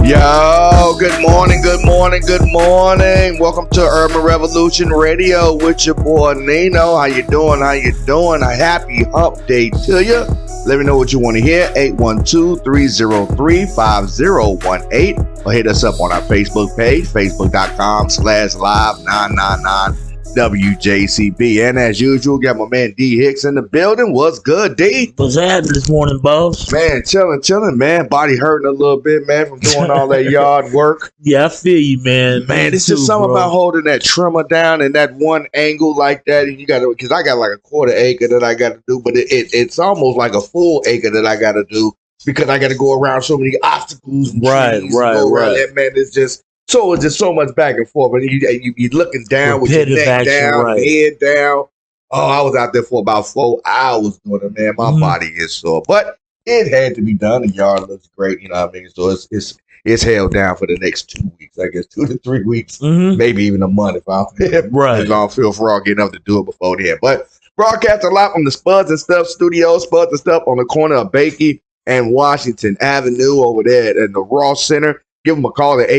Yo, good morning, good morning, good morning. Welcome to Urban Revolution Radio with your boy Nino. How you doing? How you doing? A happy hump day to you. Let me know what you want to hear. 812-303-5018. Or hit us up on our Facebook page, facebook.com/live999WJCB. And as usual, got my man D Hicks in the building. What's good, D? What's happening this morning, boss? Man, chilling, man. Body hurting a little bit, man, from doing all that yard work. Yeah, I feel you, man. Man, it's just something about holding that trimmer down in that one angle like that. And you got to, because I got like a quarter acre that I got to do, but it's almost like a full acre that I got to do because I got to go around so many obstacles. And right. That, man, it's just so much back and forth. And you looking down with your neck down, head down. Oh, I was out there for about 4 hours doing it, man. My body is sore, but it had to be done. The yard looks great, you know what I mean? So it's held down for the next 2 weeks, I guess, 2 to 3 weeks, maybe even a month if I don't feel froggy enough to do it before then. But broadcast a lot from the Spuds and Stuff studio, Spuds and Stuff on the corner of Bakey and Washington Avenue over there in the Ross Center. Give them a call at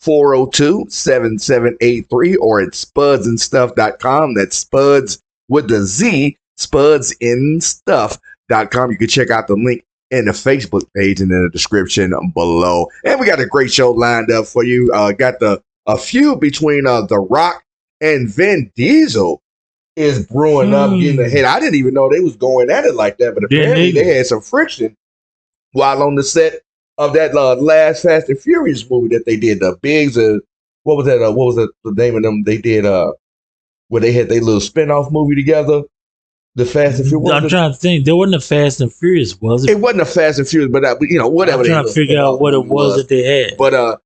812-402-7783 or at spudsandstuff.com. That's Spuds with the Z, spudsandstuff.com. You can check out the link in the Facebook page and in the description below. And we got a great show lined up for you. Got a feud between The Rock and Vin Diesel is brewing up, getting ahead. I didn't even know they was going at it like that, but apparently they had some friction while on the set of that last Fast and Furious movie that they did. The Biggs, what was that? What was the name of them? They did where they had their little spinoff movie together. The Fast and Furious. I'm trying to think. There wasn't a Fast and Furious, was it? It wasn't a Fast and Furious, but whatever. I'm trying to figure out what it was that they had. But I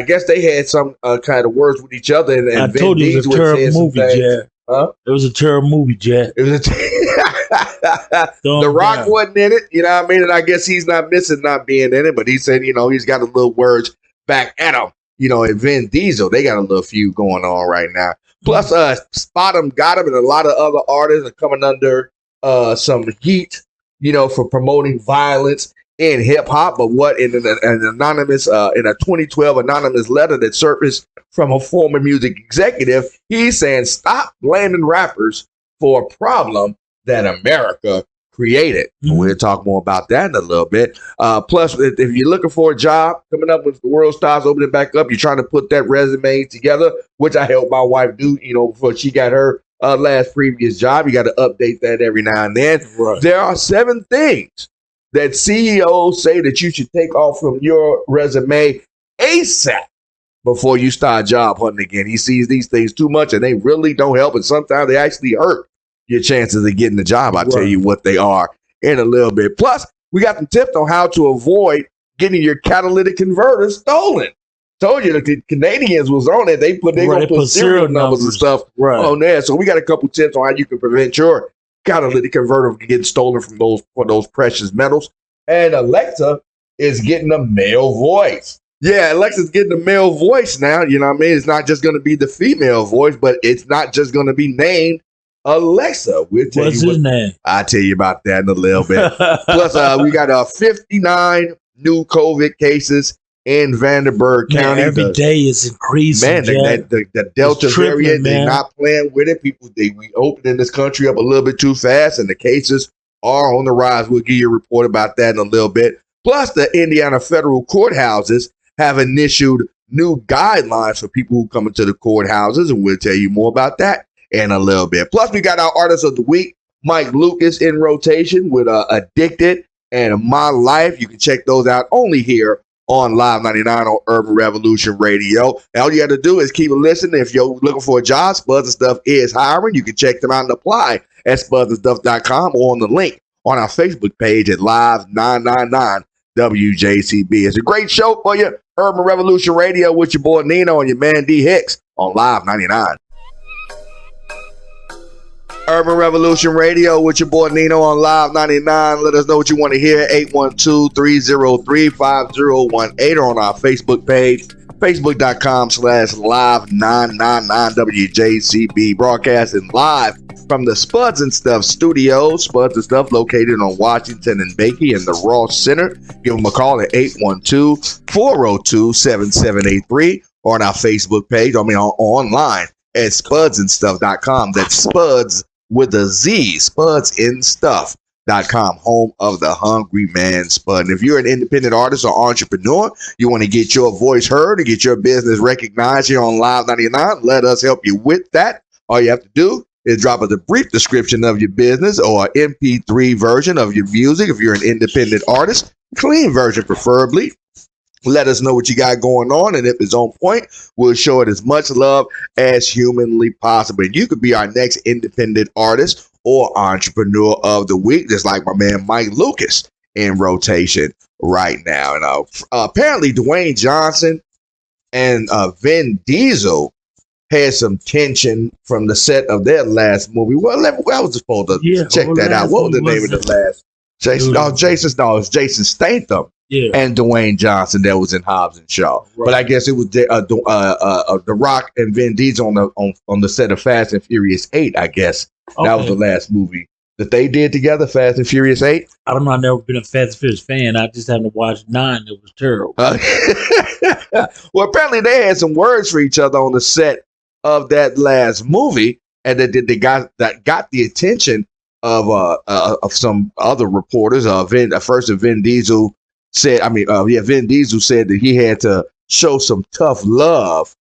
guess they had some kind of words with each other. And I told you it was a terrible movie, Jack. Huh? It was a terrible movie, Jack. It was The Rock wasn't in it, you know what I mean? And I guess he's not missing not being in it, but he said, he's got a little words back at him, and Vin Diesel, they got a little feud going on right now. Plus, Spot 'em, Got 'em, and a lot of other artists are coming under some heat, for promoting violence in hip hop. But what in an anonymous, in a 2012 anonymous letter that surfaced from a former music executive, he's saying, stop blaming rappers for a problem that America created. We'll talk more about that in a little bit. Plus, if you're looking for a job coming up with the world starts opening back up, you're trying to put that resume together, which I helped my wife do, before she got her last previous job. You got to update that every now and then. Right. There are 7 things that CEOs say that you should take off from your resume ASAP before you start job hunting again. He sees these things too much and they really don't help, and sometimes they actually hurt your chances of getting the job. I'll tell you what they are in a little bit. Plus, we got some tips on how to avoid getting your catalytic converter stolen. Told you that the Canadians was on it. They put serial numbers and stuff on there. So we got a couple tips on how you can prevent your catalytic converter from getting stolen from those precious metals. And Alexa is getting a male voice. Yeah, Alexa's getting a male voice now. You know what I mean? It's not just going to be the female voice, but it's not just going to be named Alexa. What's his name? I'll tell you about that in a little bit. Plus, we got 59 new COVID cases in Vanderburgh County. Every day is increasing. Man, the Delta variant, they're not playing with it. We opened in this country up a little bit too fast, and the cases are on the rise. We'll give you a report about that in a little bit. Plus, the Indiana federal courthouses have issued new guidelines for people who come into the courthouses, and we'll tell you more about that in a little bit. Plus, we got our Artist of the Week, Mike Lucas, in rotation with Addicted and My Life. You can check those out only here on Live 99 on Urban Revolution Radio. And all you got to do is keep listening. If you're looking for a job, Spuds and Stuff is hiring. You can check them out and apply at spudsandstuff.com or on the link on our Facebook page at Live 999 WJCB. It's a great show for you. Urban Revolution Radio with your boy Nino and your man D Hicks on Live 99. Urban Revolution Radio with your boy Nino on Live 99. Let us know what you want to hear. 812-303-5018 or on our Facebook page, facebook.com/live999WJCB. Broadcasting live from the Spuds and Stuff Studios. Spuds and Stuff located on Washington and Bakey in the Ross Center. Give them a call at 812-402-7783 or on our Facebook page. Online at spudsandstuff.com. That's Spuds with a Z. Spudsandstuff.com, home of the Hungry Man Spud. And if you're an independent artist or entrepreneur, you want to get your voice heard and get your business recognized here on Live 99, let us help you with that. All you have to do is drop us a brief description of your business or an MP3 version of your music if you're an independent artist, clean version preferably. Let us know what you got going on, and if it's on point, we'll show it as much love as humanly possible. And you could be our next independent artist or entrepreneur of the week, just like my man Mike Lucas in rotation right now. And apparently Dwayne Johnson and Vin Diesel had some tension from the set of their last movie. Well, I was supposed to check that out. What was the name of the last? Jason Statham. Yeah. And Dwayne Johnson that was in Hobbs and Shaw. Right. But I guess it was The Rock and Vin Diesel on the set of Fast and Furious 8, I guess. Okay. That was the last movie that they did together, Fast and Furious 8. I don't know. I've never been a Fast and Furious fan. I just haven't watched 9. It was terrible. Well, apparently they had some words for each other on the set of that last movie, and they got the attention of some other reporters. Vin Diesel said, Vin Diesel said that he had to show some tough love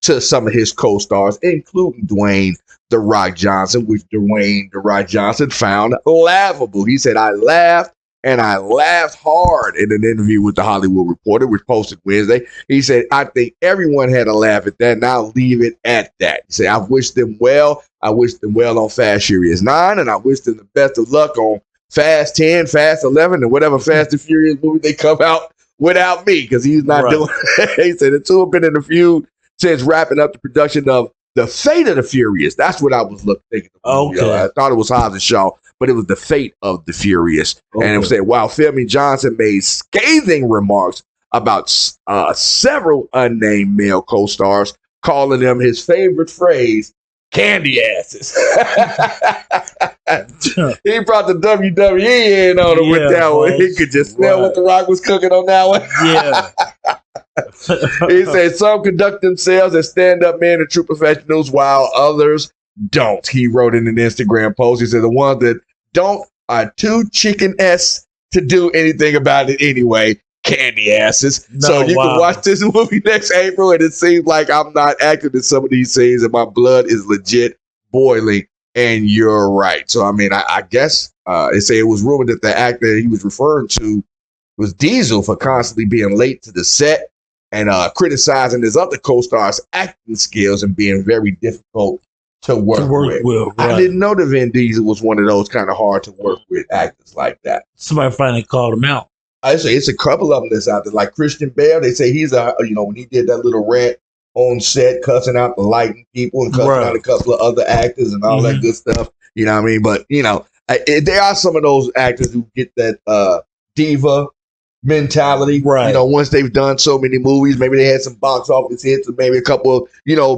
to some of his co-stars, including Dwayne "The Rock" Johnson, which Dwayne "The Rock" Johnson found laughable. He said, "I laughed, and I laughed hard," in an interview with The Hollywood Reporter, which posted Wednesday. He said, "I think everyone had a laugh at that, and I'll leave it at that." He said, "I wish them well. I wish them well on Fast Furious 9, and I wish them the best of luck on Fast 10, Fast 11, and whatever Fast and Furious movie they come out without me," because he's not doing it. He said the two have been in a feud since wrapping up the production of The Fate of the Furious. That's what I was thinking of. Okay. I thought it was Hobbs and Shaw, but it was The Fate of the Furious. Okay. And it said, while filming, Johnson made scathing remarks about several unnamed male co-stars, calling them his favorite phrase, candy asses. He brought the WWE in on him with that one. He could just smell what The Rock was cooking on that one. Yeah. He said some conduct themselves as stand-up men and true professionals while others don't. He wrote in an Instagram post. He said the ones that don't are too chicken-esque to do anything about it anyway. Candy asses. So you can watch this movie next April, and it seems like I'm not acting in some of these scenes, and my blood is legit boiling. And you're right. So I guess they say it was rumored that the actor he was referring to was Deisel for constantly being late to the set and criticizing his other co-stars' acting skills and being very difficult to work with. Right. I didn't know that Vin Diesel was one of those kind of hard to work with actors like that. Somebody finally called him out. I say it's a couple of them that's out there, like Christian Bale. They say he's when he did that little rant on set, cussing out the lighting people and cussing out a couple of other actors and all that good stuff. You know what I mean? But there are some of those actors who get that diva mentality. Right. Once they've done so many movies, maybe they had some box office hits, or maybe a couple of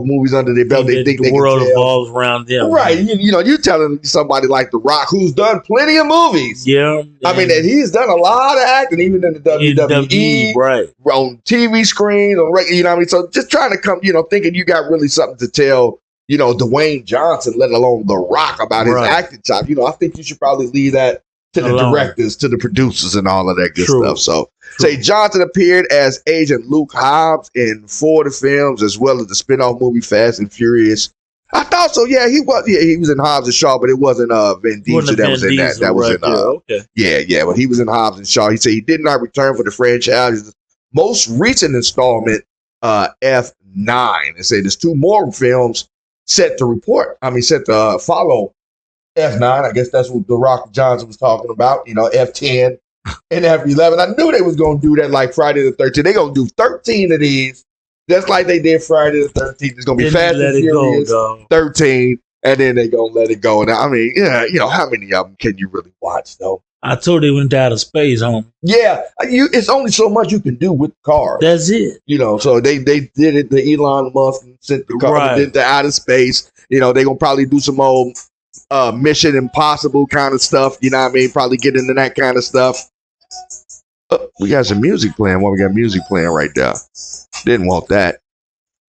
movies under their belt. They think the world revolves around them. Right. You're telling somebody like The Rock, who's done plenty of movies. Yeah. I mean, that he's done a lot of acting, even in the WWE, right, on TV screens, on you know what I mean. So just trying to come, thinking you got really something to tell, Dwayne Johnson, let alone The Rock, about his acting job. I think you should probably leave that to the directors, to the producers, and all of that good stuff. So, say Johnson appeared as Agent Luke Hobbs in 4 of the films, as well as the spinoff movie Fast and Furious. I thought so. Yeah, he was. Yeah, he was in Hobbs and Shaw, but it wasn't Vin Diesel that was in that. That was in but he was in Hobbs and Shaw. He said he did not return for the franchise's most recent installment, F9. They say there's 2 more films set to follow F9. I guess that's what The Rock Johnson was talking about. F10 and F11. I knew they was going to do that like Friday the 13th. They're going to do 13 of these, just like they did Friday the 13th. It's going to be Fast and Furious 13, and then they're going to let it go. Now, how many of them can you really watch, though? I told they went out of space, homie. Yeah, it's only so much you can do with the car. That's it. So they did it to Elon Musk and sent the car into outer space. They're going to probably do some old Mission Impossible kind of stuff. You know what I mean? Probably get into that kind of stuff. We got some music playing. Well, we got music playing right there. Didn't want that.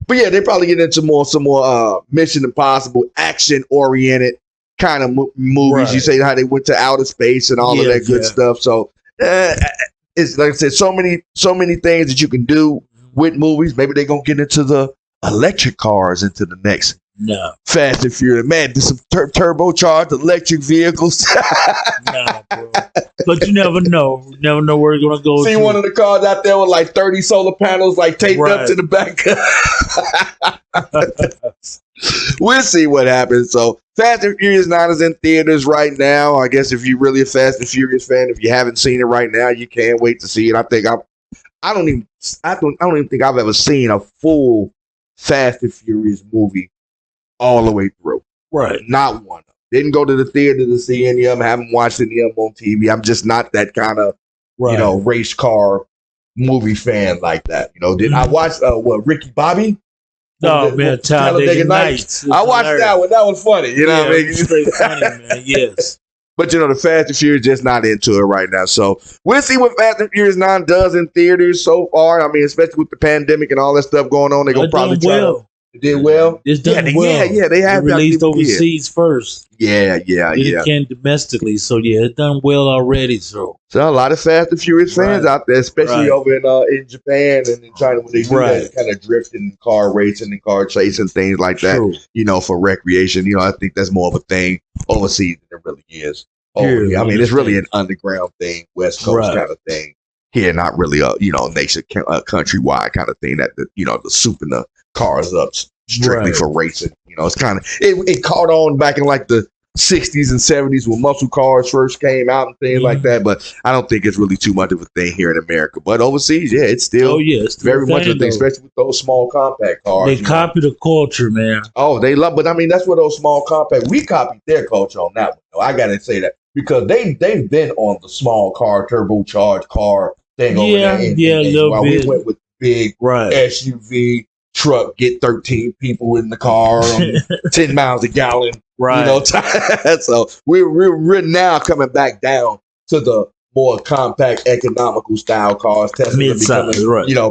But yeah, they probably get into some more Mission Impossible action oriented kind of movies. Right. You say how they went to outer space and all of that good stuff. So it's like I said, so many things that you can do with movies. Maybe they're gonna get into the electric cars into the next Fast and Furious. Man, there's some turbocharged electric vehicles. Nah, bro. But you never know. You never know where you're gonna go. See one of the cars out there with like 30 solar panels like taped up to the back. We'll see what happens. So Fast and Furious 9 is in theaters right now. I guess if you're really a Fast and Furious fan, if you haven't seen it right now, you can't wait to see it. I don't even think I've ever seen a full Fast and Furious movie all the way through. Right. Not one. Didn't go to the theater to see any of them. Haven't watched any of them on TV. I'm just not that kind of, race car movie fan like that. Did I watch Ricky Bobby? Oh man, Talladega Nights. I watched that one. That was funny. You know what I mean? Straight funny, man. Yes. But the Fast and Furious just not into it right now. So we'll see what Fast and Furious 9 does in theaters so far. I mean, especially with the pandemic and all that stuff going on, they're gonna probably try. It did well. It's done well. Yeah, they have released overseas first. Yeah. It came domestically, so it's done well already. So a lot of Fast and Furious fans out there, especially over in Japan and in China, when they do that kind of drifting, car racing, and car chasing, things like that. True. For recreation. I think that's more of a thing overseas than it really is. I mean, it's really an underground thing, West Coast kind of thing. Here, not really a nation, countrywide kind of thing. That the souping the cars up strictly for racing. It's kind of it caught on back in like the 60s and 70s when muscle cars first came out and things like that. But I don't think it's really too much of a thing here in America. But overseas, it's still very much a thing, especially with those small compact cars. They copy the culture, man. Oh, they love, but I mean that's what those small compact. We copied their culture on that one. I gotta say that because they've been on the small car, turbocharged car thing over there. A little bit. We went with big SUV. Truck, get 13 people in the car on 10 miles a gallon. Right. So we're now coming back down to the more compact, economical style cars. Tesla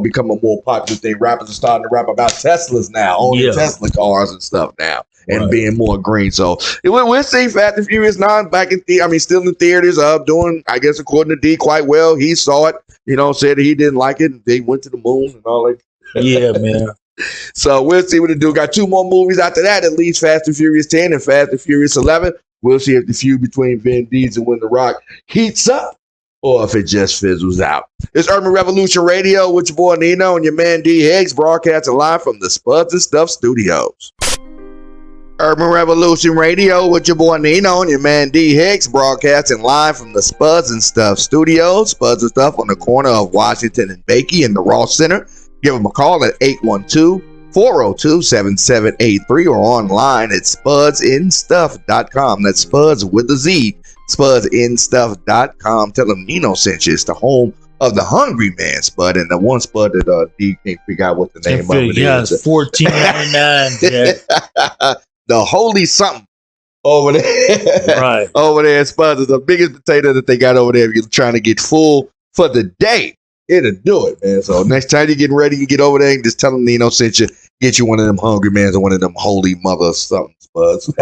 become a more popular thing. Rappers are starting to rap about Teslas now, owning Tesla cars and stuff now, and being more green. So we'll see Fast and Furious 9 back in still in theaters, doing, I guess, according to D, quite well. He saw it, said he didn't like it, and they went to the moon and all that. Yeah, man. So we'll see what it do. Got 2 more movies after that, at least Fast and Furious 10 and Fast and Furious 11. We'll see if the feud between Vin Diesel and The Rock heats up or if it just fizzles out. It's Urban Revolution Radio with your boy Nino and your man D Higgs, broadcasting live from the Spuds and Stuff Studios. Urban Revolution Radio with your boy Nino and your man D Higgs, broadcasting live from the Spuds and Stuff Studios. Spuds and Stuff on the corner of Washington and Bakey in the Ross Center. Give them a call at 812-402-7783 or online at spudsinstuff.com. That's Spuds with a Z, spudsinstuff.com. Tell them Nino sent you. It's the home of the Hungry Man Spud, and the one Spud that D can't figure out what the name of it is. Yeah, it's $14.99. The Holy Something over there. Right. Over there at Spuds is the biggest potato that they got over there if you're trying to get full for the day. It'll do it, man. So next time you're getting ready, you get over there and just tell them Nino sent you. Get you one of them Hungry Mans or one of them Holy Mother something Spuds.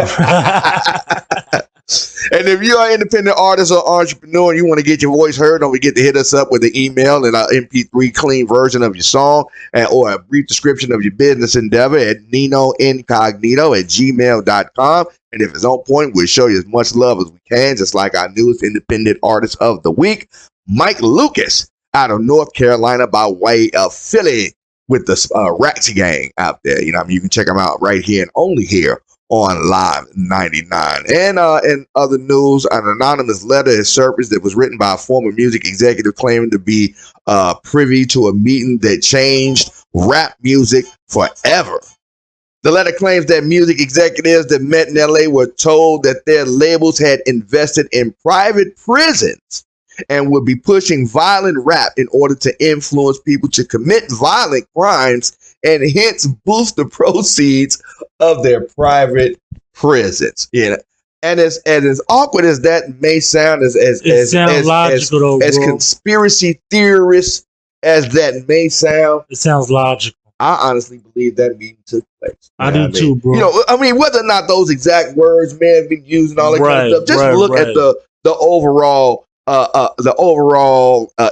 And if you're an independent artist or entrepreneur and you want to get your voice heard, don't forget to hit us up with an email and an MP3 clean version of your song or a brief description of your business endeavor at ninoincognito@gmail.com. And if it's on point, we'll show you as much love as we can, just like our newest independent artist of the week, Mike Lucas, out of North Carolina by way of Philly with the Ratchet Gang out there. You can check them out right here and only here on Live 99. And in other news, an anonymous letter has surfaced that was written by a former music executive claiming to be privy to a meeting that changed rap music forever. The letter claims that music executives that met in LA were told that their labels had invested in private prisons and would be pushing violent rap in order to influence people to commit violent crimes and hence boost the proceeds of their private prisons. And as awkward as that may sound, as conspiracy theorist as that may sound, it sounds logical. I honestly believe that meeting took place. I do too, bro. You know, I mean, whether or not those exact words may have been used and all that kind of stuff, just look at the overall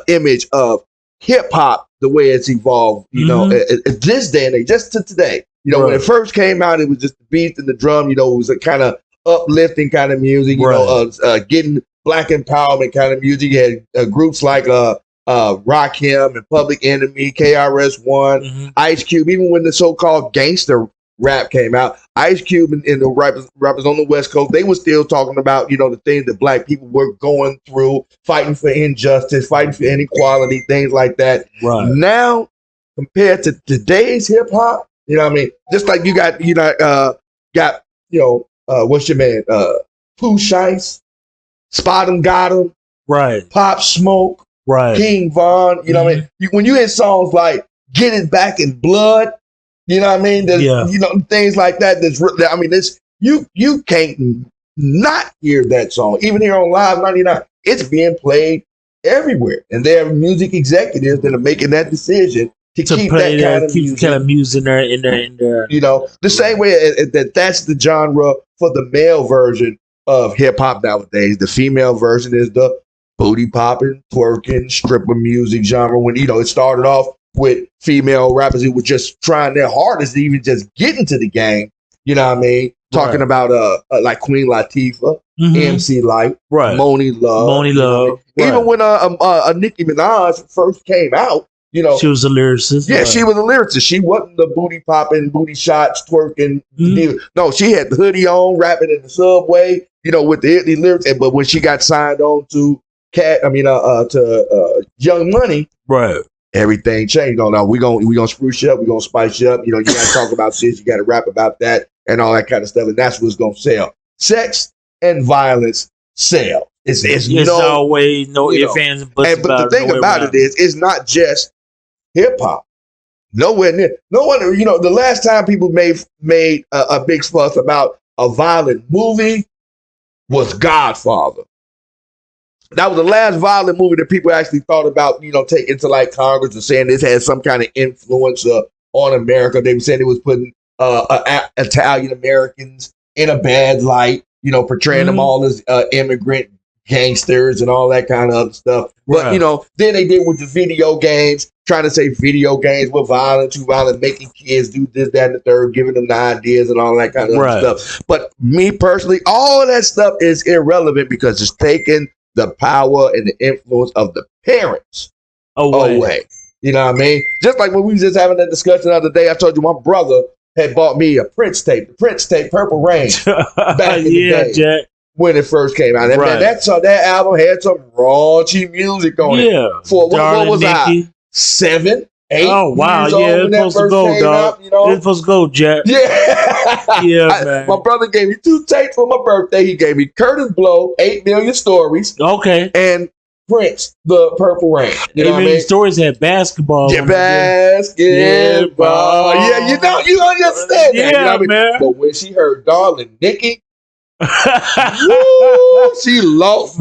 image of hip hop, the way it's evolved. You know, at this day and age, just to today. You know, when it first came out, it was just the beat and the drum. You know, it was a kind of uplifting kind of music. You know, getting black empowerment kind of music. You had groups like Rakim and Public Enemy, KRS-One, Ice Cube. Even when the so-called gangster rap came out, Ice Cube and the rappers on the West Coast, they were still talking about, you know, the things that black people were going through, fighting for injustice, fighting for inequality, things like that. Right. Now, compared to today's hip hop, you know what I mean? Just like you got what's your man? Pooh Shiesty, Spot 'em Got 'em, right? Pop Smoke, right? King Von, you know what I mean? When you hear songs like "Get It Back in Blood," you know what I mean? You know, things like that. I mean, you can't not hear that song. Even here on Live 99, it's being played everywhere, and there are music executives that are making that decision to keep play that kind of music in there. You know, the same way that's the genre for the male version of hip hop nowadays. The female version is the booty popping, twerking, stripper music genre. When, you know, it started off with female rappers who were just trying their hardest to even just get into the game. You know what I mean? Talking about like Queen Latifah, MC Lyte, Moni Love. Even when Nicki Minaj first came out, you know, she was a lyricist. Yeah, she was a lyricist. She wasn't the booty popping, booty shots, twerking. No, she had the hoodie on, rapping in the subway, you know, with the lyrics. But when she got signed on to Young Money, everything changed. No, we gonna spruce you up, we gonna spice you up. You know, you gotta talk about this, you gotta rap about that, and all that kind of stuff. And that's what's gonna sell. Sex and violence sell. It's always no ifs, ands, and buts. But the thing about it is, it's not just hip hop. Nowhere near. No one. You know, the last time people made a big fuss about a violent movie was Godfather. That was the last violent movie that people actually thought about, you know, taking to like Congress and saying this had some kind of influence on America. They were saying it was putting Italian Americans in a bad light, you know, portraying them all as immigrant gangsters and all that kind of other stuff. But, you know, then they did with the video games, trying to say video games were violent, too violent, making kids do this, that, and the third, giving them the ideas and all that kind of other stuff. But me personally, all of that stuff is irrelevant because it's taking the power and the influence of the parents away. You know what I mean? Just like when we was just having that discussion the other day, I told you my brother had bought me a Prince tape, the Prince tape, Purple Rain, back in the day. Jack. When it first came out. And man, that album had some raunchy music on it. For what was I? 7, 8. Oh wow, it's supposed to go, dog. You know? It's supposed to go, Jack. Yeah. Man. My brother gave me 2 tapes for my birthday. He gave me Curtis Blow, 8 Million Stories. Okay. And Prince, the Purple Rain. 8 Million Stories had basketball. Yeah, basketball. Yeah, you know, you understand that. Yeah, you know what I mean? Man. But when she heard Darling Nikki, woo, she lost. She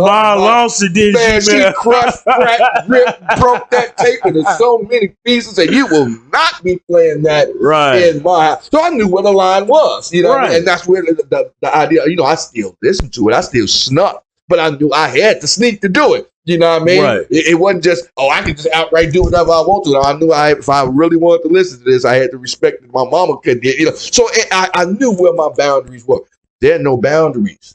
crushed, cracked, ripped, broke that tape into so many pieces, and you will not be playing that in my house. So I knew what the line was, you know, what I mean? And that's where the idea. You know, I still listened to it, I still snuck, but I knew I had to sneak to do it. You know what I mean? It wasn't just, I can just outright do whatever I want to. I knew if I really wanted to listen to this, I had to respect that my mama couldn't. You know, so I knew where my boundaries were. There are no boundaries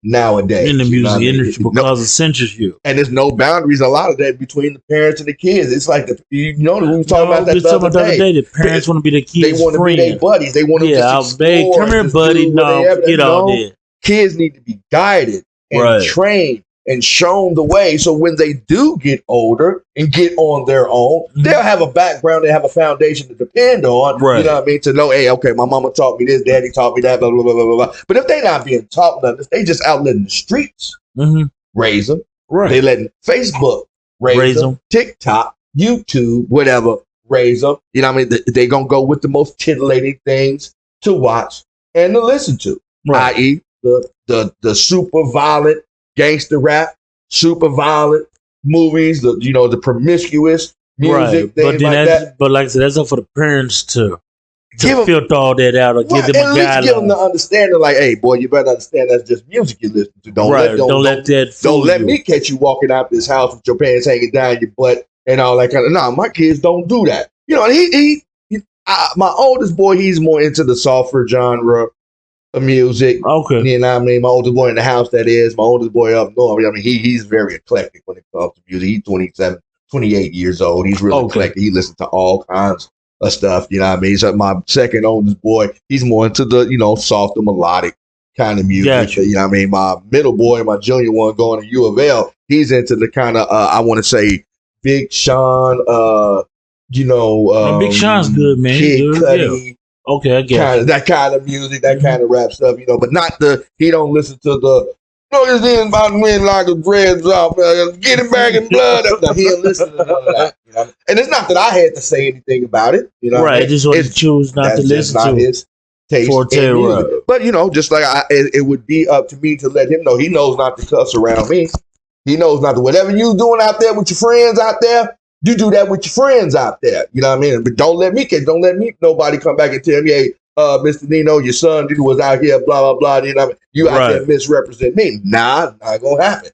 nowadays in the music industry because of censorship, and there's no boundaries. A lot of that between the parents and the kids. It's like we were talking about that the other day. The parents want to be the kids. They want to be their buddies. They want to just explore. Come here, buddy. No, get out there. Kids need to be guided and trained and shown the way, so when they do get older and get on their own, they'll have a background, they have a foundation to depend on, you know what I mean, to know, hey, okay, my mama taught me this, daddy taught me that, blah, blah, blah, blah, blah. But if they're not being taught nothing, they just out letting the streets raise them. They letting Facebook raise them, TikTok, YouTube, whatever, raise them. You know what I mean? They're going to go with the most titillating things to watch and to listen to, i.e., the super violent gangster rap, super violent movies, the promiscuous music, things like that. But like I said, that's up for the parents to filter all that out or give them at least give them the understanding, like, hey, boy, you better understand that's just music you listen to. Don't let me catch you walking out this house with your pants hanging down your butt and all that kind of. No, my kids don't do that. My oldest boy, he's more into the softer genre of music. Okay, you know what I mean. My oldest boy in the house, that is. My oldest boy up north. I mean, he's very eclectic when it comes to music. He's 27, 28 years old. He's really eclectic. He listens to all kinds of stuff, you know what I mean? So my second oldest boy, he's more into the, softer melodic kind of music. Gotcha. You know what I mean? My middle boy, my junior one going to U of L, he's into the kind of, I want to say, Big Sean, Big Sean's good, man. Kid Cudi. Yeah. Okay, I get that kind of music, that kind of rap stuff, but not he don't listen to the, this is about when like the dreads off, get it back in blood. No, he don't listen to none of that. And it's not that I had to say anything about it, Right, just what he choose not to listen to. His taste in music. Right. But just like it would be up to me to let him know. He knows not to cuss around me. He knows not to. Whatever you doing out there with your friends out there, you do that with your friends out there. You know what I mean? But don't let me nobody come back and tell me, hey, Mr. Nino, your son was out here, blah blah blah. You know what I mean? You out there misrepresent me. Nah, not gonna happen.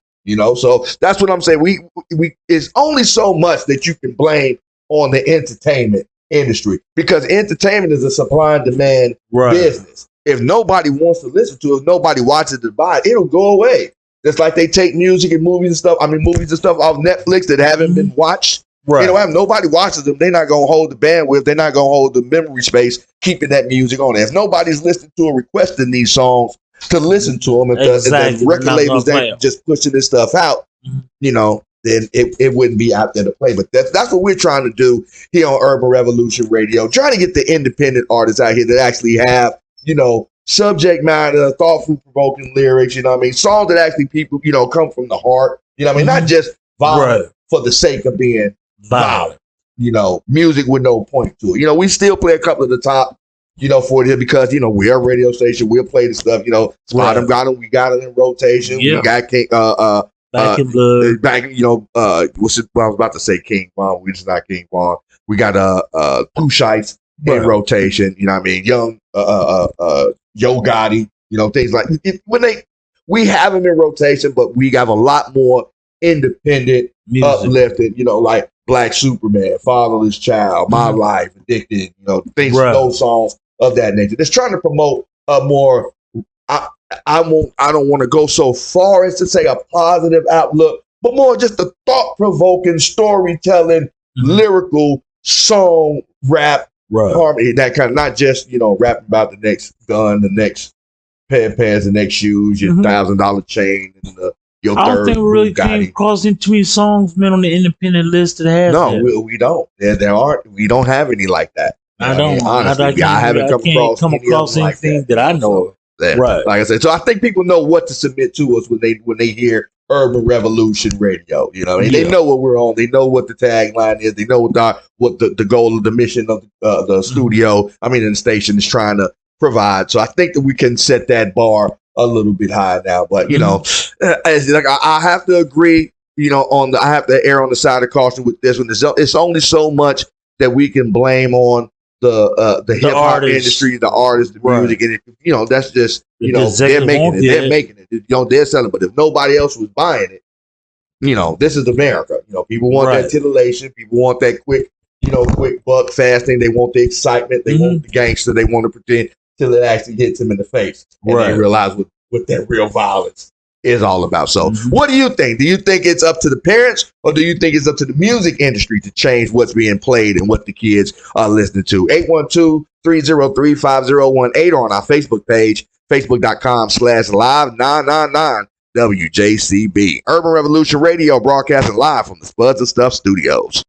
So that's what I'm saying. We it's only so much that you can blame on the entertainment industry, because entertainment is a supply and demand business. If nobody wants to listen to it, if nobody watches it, buy it, it'll go away. Just like they take music and movies and stuff off Netflix that haven't been watched. Right. If nobody watches them, they're not gonna hold the bandwidth, they're not gonna hold the memory space, keeping that music on there. If nobody's listening to or requesting these songs to listen to them, if the record labels ain't just pushing this stuff out, then it wouldn't be out there to play. But that's what we're trying to do here on Urban Revolution Radio, trying to get the independent artists out here that actually have, subject matter, thoughtful, provoking lyrics, songs that actually people, come from the heart, not just violent for the sake of being violent. Music with no point to it. We still play a couple of the top, for it because, we're a radio station. We'll play the stuff, Spot 'em, got 'em, we got it in rotation. Yeah. We got Back in Blood. I was about to say King Von. We're just not King Von. We got Pooh Shiesty in rotation. Young Yo Gotti. Things like we have them in rotation, but we have a lot more independent, uplifting. Like Black Superman, Fatherless Child, My Life, Addicted. Things, those songs of that nature. Just trying to promote a more. I don't want to go so far as to say a positive outlook, but more just a thought-provoking, storytelling, lyrical song, rap, harmony, that kind of, not just, rapping about the next gun, the next pair of pants, the next shoes, your $1,000 chain, and your I don't think we really came across too many songs, man, on the independent list that has that. No, we don't. There aren't. We don't have any like that. I don't. Honestly, I haven't come across anything that I know of. That. Right. Like I said, so I think people know what to submit to us when they hear Urban Revolution Radio. They know what we're on. They know what the tagline is. They know what the goal of the mission of the studio, and the station is trying to provide. So I think that we can set that bar a little bit high now. But I have to agree. I have to err on the side of caution with this one. It's only so much that we can blame on the hip hop industry, the artists, the music, and that's just they're making it. They're making it. They're selling. But if nobody else was buying it, this is America. People want that titillation. People want that quick buck fast thing. They want the excitement. They want the gangster. They want to pretend till it actually hits them in the face, and they realize what that real violence is all about. So what do you think? Do you think it's up to the parents, or do you think it's up to the music industry to change what's being played and what the kids are listening to? 812-303-5018 or on our Facebook page, facebook.com/live999 WJCB. Urban Revolution Radio, broadcasting live from the Spuds and Stuff Studios.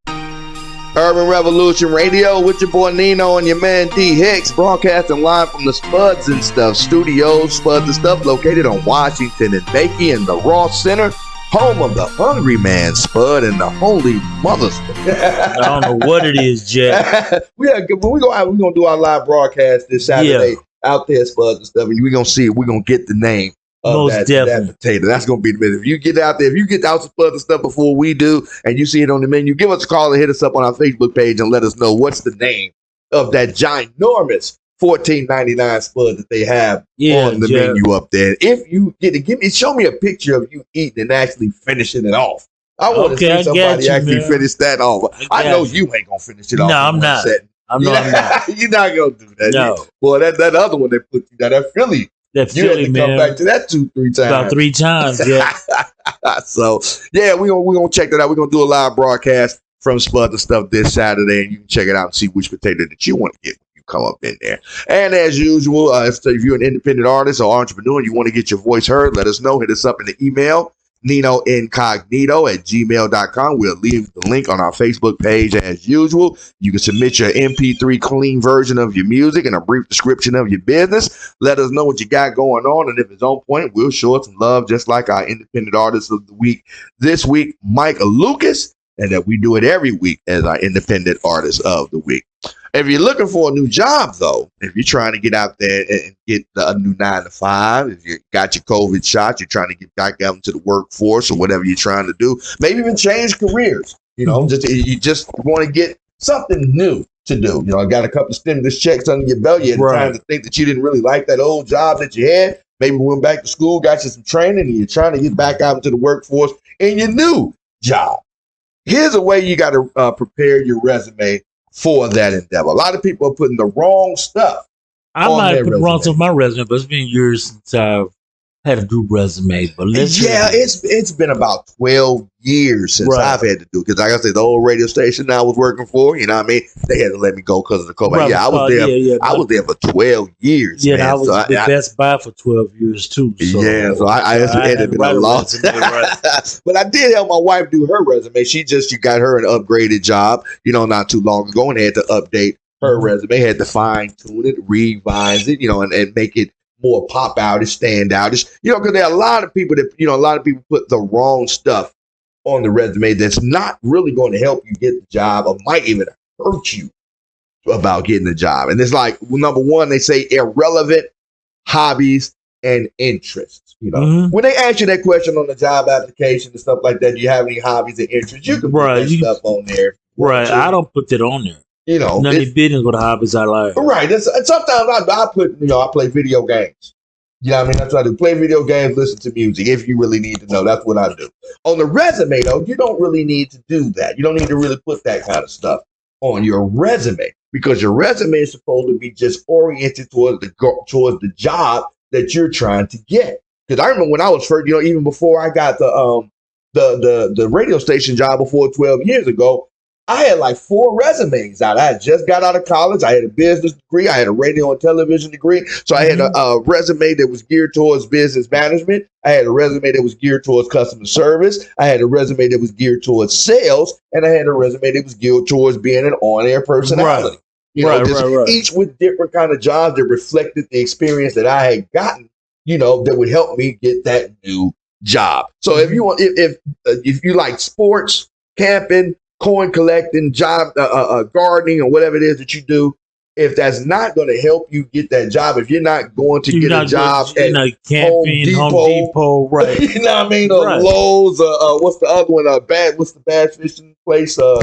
Urban Revolution Radio with your boy Nino and your man D Hicks, broadcasting live from the Spuds and Stuff Studios. Spuds and Stuff located on Washington and Bakey in the Ross Center, home of the Hungry Man Spud and the Holy Mother Spud. I don't know what it is, Jack. When we go out, we're gonna do our live broadcast this Saturday out there, Spuds and stuff, and we're gonna see if we're gonna get the name of that potato. That's gonna be the minute. If you get out there, if you get out some Spuds and stuff before we do, and you see it on the menu, give us a call and hit us up on our Facebook page and let us know what's the name of that ginormous $14.99 spud that they have on the menu up there. If you get it, show me a picture of you eating and actually finishing it off. I want to see somebody actually finish that off. I know you ain't gonna finish it off. No, I'm not. I'm not. You're not gonna do that. No. Boy, that other one they put you down, that Philly. That you Philly, had to man. come back to that 2-3 times. About 3 times, yeah. So yeah, we're gonna check that out. We're gonna do a live broadcast from Spud and stuff this Saturday, and you can check it out and see which potato that you want to get when you come up in there. And as usual, if you're an independent artist or entrepreneur and you want to get your voice heard, let us know. Hit us up in the email, ninoincognito@gmail.com. We'll leave the link on our Facebook page as usual. You can submit your MP3 clean version of your music and a brief description of your business. Let us know what you got going on, and if it's on point, we'll show it some love, just like our independent artist of the week this week, Mike Lucas, and that we do it every week as our independent artist of the week. If you're looking for a new job, though, if you're trying to get out there and get a new 9-to-5, if you got your COVID shot, you're trying to get back out into the workforce or whatever you're trying to do, maybe even change careers, you just want to get something new to do. I got a couple of stimulus checks under your belt. You had time to think that you didn't really like that old job that you had. Maybe went back to school, got you some training, and you're trying to get back out into the workforce in your new job. Here's a way you got to prepare your resume for that endeavor. A lot of people are putting the wrong stuff. I might put the wrong stuff on my resume, but it's been years since I've had to do resumes. But it's been about 12 years since I've had to do it. Because like I said, the old radio station I was working for, you know what I mean? They had to let me go because of the COVID. Right, I was there. I was there for 12 years. Yeah, man. I was at Best Buy for 12 years too. So, I had been a loss. But I did help my wife do her resume. She got her an upgraded job, not too long ago, and had to update her resume. Had to fine tune it, revise it, and make it more pop outish, stand outish, because there are a lot of people that, a lot of people put the wrong stuff on the resume that's not really going to help you get the job or might even hurt you about getting the job. And it's like, number one, they say irrelevant hobbies and interests. When they ask you that question on the job application and stuff like that, do you have any hobbies and interests? You can put that stuff on there. Right. I don't put that on there. None of the business with the hobbies I like. Right. Sometimes I put, I play video games. You know what I mean? That's what I do. Play video games, listen to music. If you really need to know, that's what I do. On the resume, though, you don't really need to do that. You don't need to really put that kind of stuff on your resume because your resume is supposed to be just oriented towards the job that you're trying to get. Because I remember when I was first, even before I got the radio station job before 12 years ago, I had like 4 resumes out. I had just got out of college. I had a business degree. I had a radio and television degree. So I had a resume that was geared towards business management. I had a resume that was geared towards customer service. I had a resume that was geared towards sales. And I had a resume that was geared towards being an on-air personality. Each with different kind of jobs that reflected the experience that I had gotten, that would help me get that new job. So if you want, if you like sports, camping, coin collecting, job, gardening, or whatever it is that you do, if that's not going to help you get that job, if you're not going to get a job at Home Depot, right? You know what I mean? Or Lowe's, what's the other one? What's the bass fishing place? Where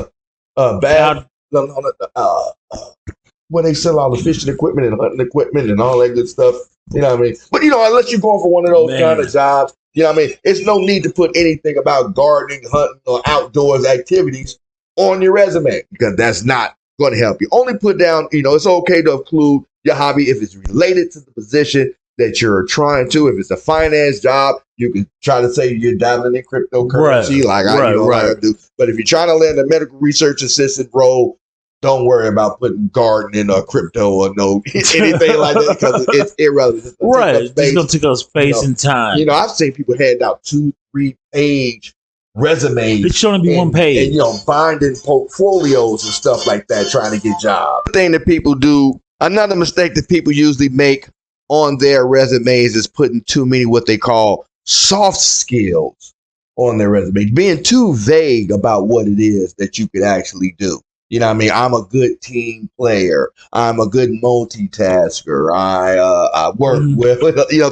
they sell all the fishing equipment and hunting equipment and all that good stuff. You know what I mean? But unless you're going for one of those kind of jobs, you know what I mean? It's no need to put anything about gardening, hunting, or outdoors activities on your resume because that's not going to help you. Only put down, it's okay to include your hobby if it's related to the position that you're trying to. If it's a finance job, you can try to say you're dabbling in cryptocurrency like I do. But if you're trying to land a medical research assistant role, don't worry about putting gardening or crypto or anything like that because it's irrelevant. It's going to take up space and time. I've seen people hand out 2-3 page resumes. It should only be one page. And, binding portfolios and stuff like that, trying to get jobs. The thing that people do, another mistake that people usually make on their resumes is putting too many what they call soft skills on their resume, being too vague about what it is that you could actually do. You know what I mean? I'm a good team player. I'm a good multitasker. I work with,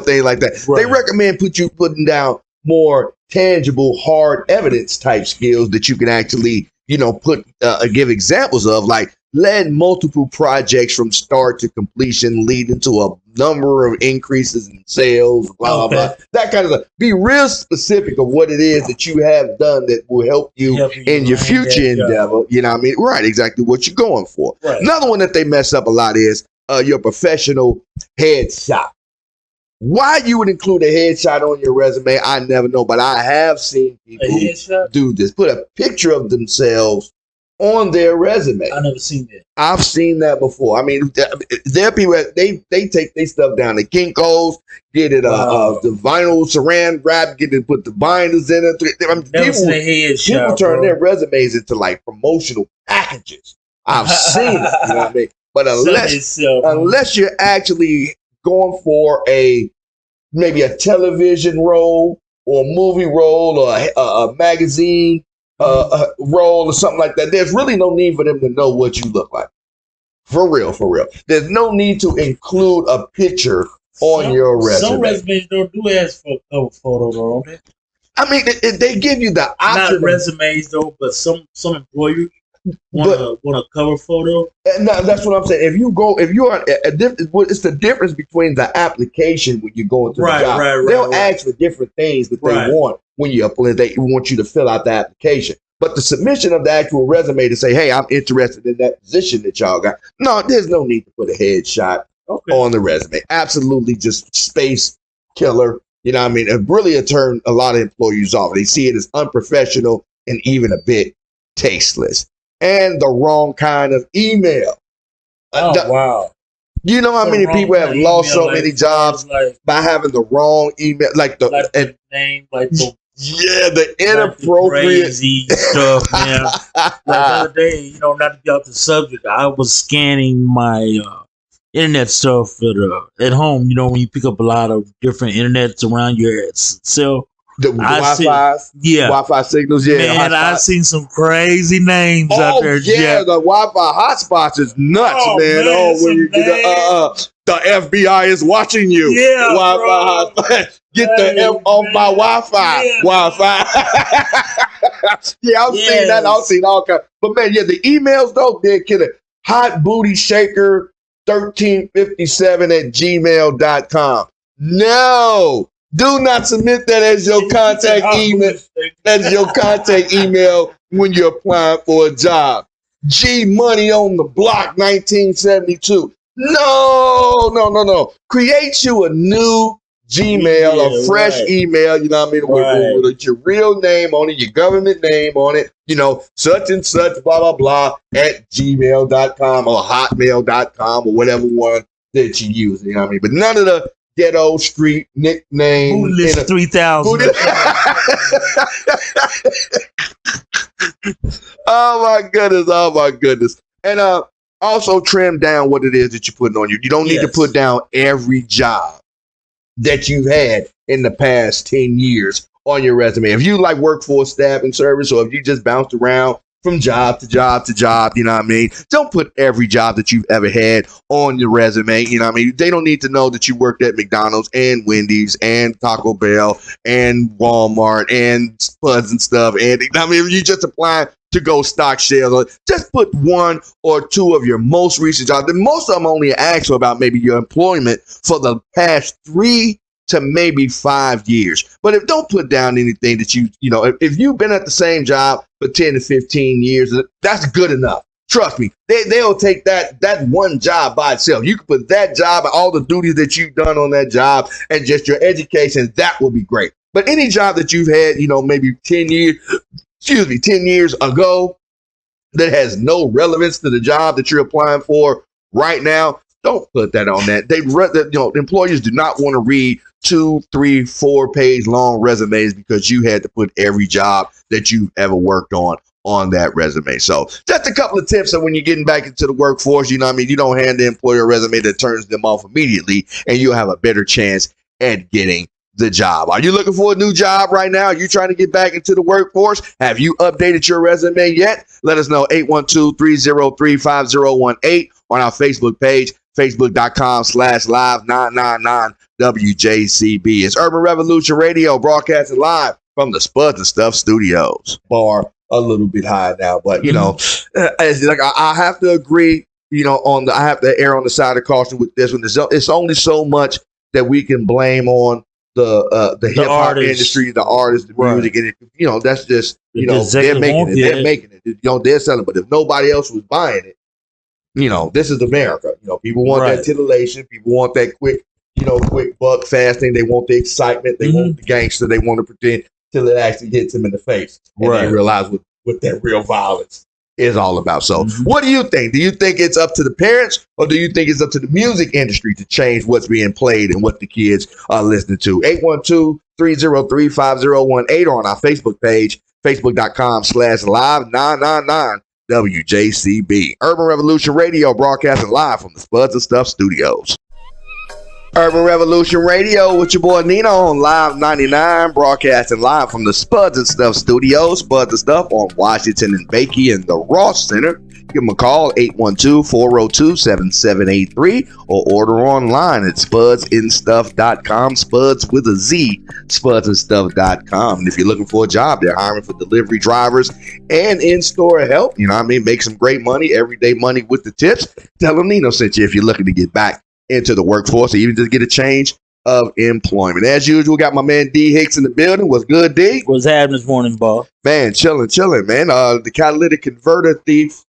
things like that. Right. They recommend putting down more tangible, hard evidence type skills that you can actually, give examples of, like led multiple projects from start to completion, leading to a number of increases in sales, blah, blah, that kind of stuff. Be real specific of what it is that you have done that will help you in your future endeavor. You know what I mean? Right, exactly what you're going for. Right. Another one that they mess up a lot is your professional headshot. Why you would include a headshot on your resume, I never know, but I have seen people do this. Put a picture of themselves on their resume. I never seen that. I've seen that before. I mean, there are people that they take their stuff down to Kinko's, get it the vinyl saran wrap, put the binders in it. People turn their resumes into like promotional packages. I've seen it. You know what I mean? But unless you're actually going for maybe a television role or a movie role or a magazine role or something like that, there's really no need for them to know what you look like. For real. There's no need to include a picture on your resume. Some resumes don't do ask for a cover photo, though, don't they? I mean, they give you the option. Not resumes, though, but some employers want a cover photo. No, that's what I'm saying. If you are it's the difference between the application when you go into the job. They'll ask for different things that they want when you apply. They want you to fill out the application. But the submission of the actual resume to say, hey, I'm interested in that position that y'all got. No, there's no need to put a headshot on the resume. Absolutely just space killer. You know what I mean? It really turn a lot of employees off. They see it as unprofessional and even a bit tasteless. And the wrong kind of email. Wow. You know how many people have lost so many jobs by having the wrong email, like the name, like the inappropriate crazy stuff, man. Like the other day, not to get off the subject, I was scanning my internet stuff at home. When you pick up a lot of different internets around your cell. The Wi-Fi signals, Man, I've seen some crazy names out there. Yeah, the Wi-Fi hotspots is nuts, man. When you get the FBI is watching you. Yeah, Wi-Fi hotspot. Get the F off my Wi-Fi. Yeah. Wi-Fi. I've seen that. I've seen all kinds. But man, the emails though, they're killing. Hot booty shaker 1357@gmail.com. No. Do not submit that as your contact email. As your contact email when you're applying for a job. G Money on the block 1972. No. Create you a new Gmail, a fresh email, you know what I mean, with your real name on it, your government name on it, such and such, blah, blah, blah, at gmail.com or hotmail.com or whatever one that you use, you know what I mean? But none of the ghetto street nickname. List 3000. Oh my goodness. And also trim down what it is that you're putting on you. You don't need to put down every job that you've had in the past 10 years on your resume. If you like workforce staffing service, or if you just bounced around from job to job to job, you know what I mean? Don't put every job that you've ever had on your resume, you know what I mean? They don't need to know that you worked at McDonald's and Wendy's and Taco Bell and Walmart and Spuds and stuff. And I mean, if you just applying to go stock shares, just put one or two of your most recent jobs. Most of them only ask for about maybe your employment for the past 3 to maybe 5 years. But don't put down anything that if you've been at the same job for 10 to 15 years, that's good enough. Trust me, they'll take that one job by itself. You can put that job and all the duties that you've done on that job and just your education, that will be great. But any job that you've had, maybe 10 years ago that has no relevance to the job that you're applying for right now, don't put that on that. Employers do not want to read 2, 3, 4 page long resumes because you had to put every job that you've ever worked on that resume. So just a couple of tips. So when you're getting back into the workforce, you know what I mean? You don't hand the employer a resume that turns them off immediately, and you'll have a better chance at getting the job. Are you looking for a new job right now? Are you trying to get back into the workforce? Have you updated your resume yet? Let us know 812-303-5018 on our Facebook page, facebook.com/live999WJCB. It's Urban Revolution Radio, broadcasting live from the Spuds and Stuff Studios. Bar a little bit high now, but you know, it's like I have to agree. You know, I have to err on the side of caution with this one. It's only so much that we can blame on the hip hop industry, the artists, the music, and you know, that's just they're making it. They're making it. You know, they're selling. But if nobody else was buying it, you know, this is America. You know, people want that titillation. People want that quick buck fast thing. They want the excitement. They want the gangster. They want to pretend till it actually hits them in the face, and they realize what that real violence is all about. So what do you think? Do you think it's up to the parents, or do you think it's up to the music industry to change what's being played and what the kids are listening to? 812-303-5018 or on our Facebook page, facebook.com/live999WJCB. Urban Revolution Radio, broadcasting live from the Spuds and Stuff Studios. Urban Revolution Radio with your boy Nino on Live 99, broadcasting live from the Spuds and Stuff Studios. Spuds and Stuff on Washington and Bakey in the Ross Center. Give them a call, 812-402-7783, or order online at spudsandstuff.com. Spuds with a Z, spudsandstuff.com. And if you're looking for a job, they're hiring for delivery drivers and in-store help. You know what I mean? Make some great money, everyday money with the tips. Tell them Nino sent you if you're looking to get back into the workforce, or even just get a change of employment. As usual, got my man D Hicks in the building. What's good, D? What's happening this morning, Bob? Man, chilling, man. The catalytic converter thieves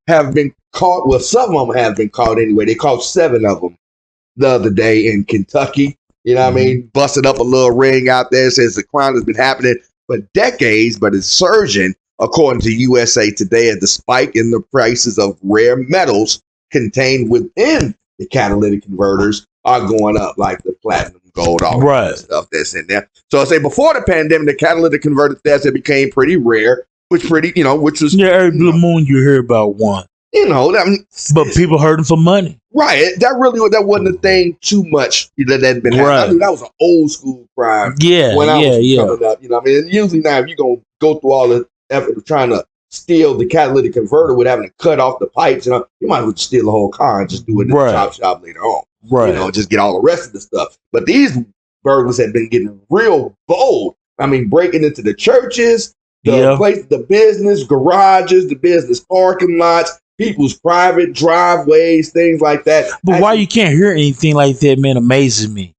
have been caught. Well, some of them have been caught anyway. They caught 7 of them the other day in Kentucky. You know what I mean? Busted up a little ring out there. Says the crime has been happening for decades, but it's surging, according to USA Today, at the spike in the prices of rare metals contained within the catalytic converters are going up, like the platinum, gold, all that stuff that's in there. So I say before the pandemic, the catalytic converter thefts became pretty rare, which was every blue moon you hear about one. You know, I mean, but people hurting for money, right? That wasn't a thing too much that had been happening. I knew that was an old school crime. When I was coming up, you know, I mean, and usually now if you're gonna go through all the effort of trying to steal the catalytic converter with having to cut off the pipes, you know, you might as well steal the whole car and just do it in the shop later on. You know, just get all the rest of the stuff. But these burglars have been getting real bold. I mean, breaking into the churches, the business garages, the business parking lots, people's private driveways, things like that. But why you can't hear anything like that, man, amazes me.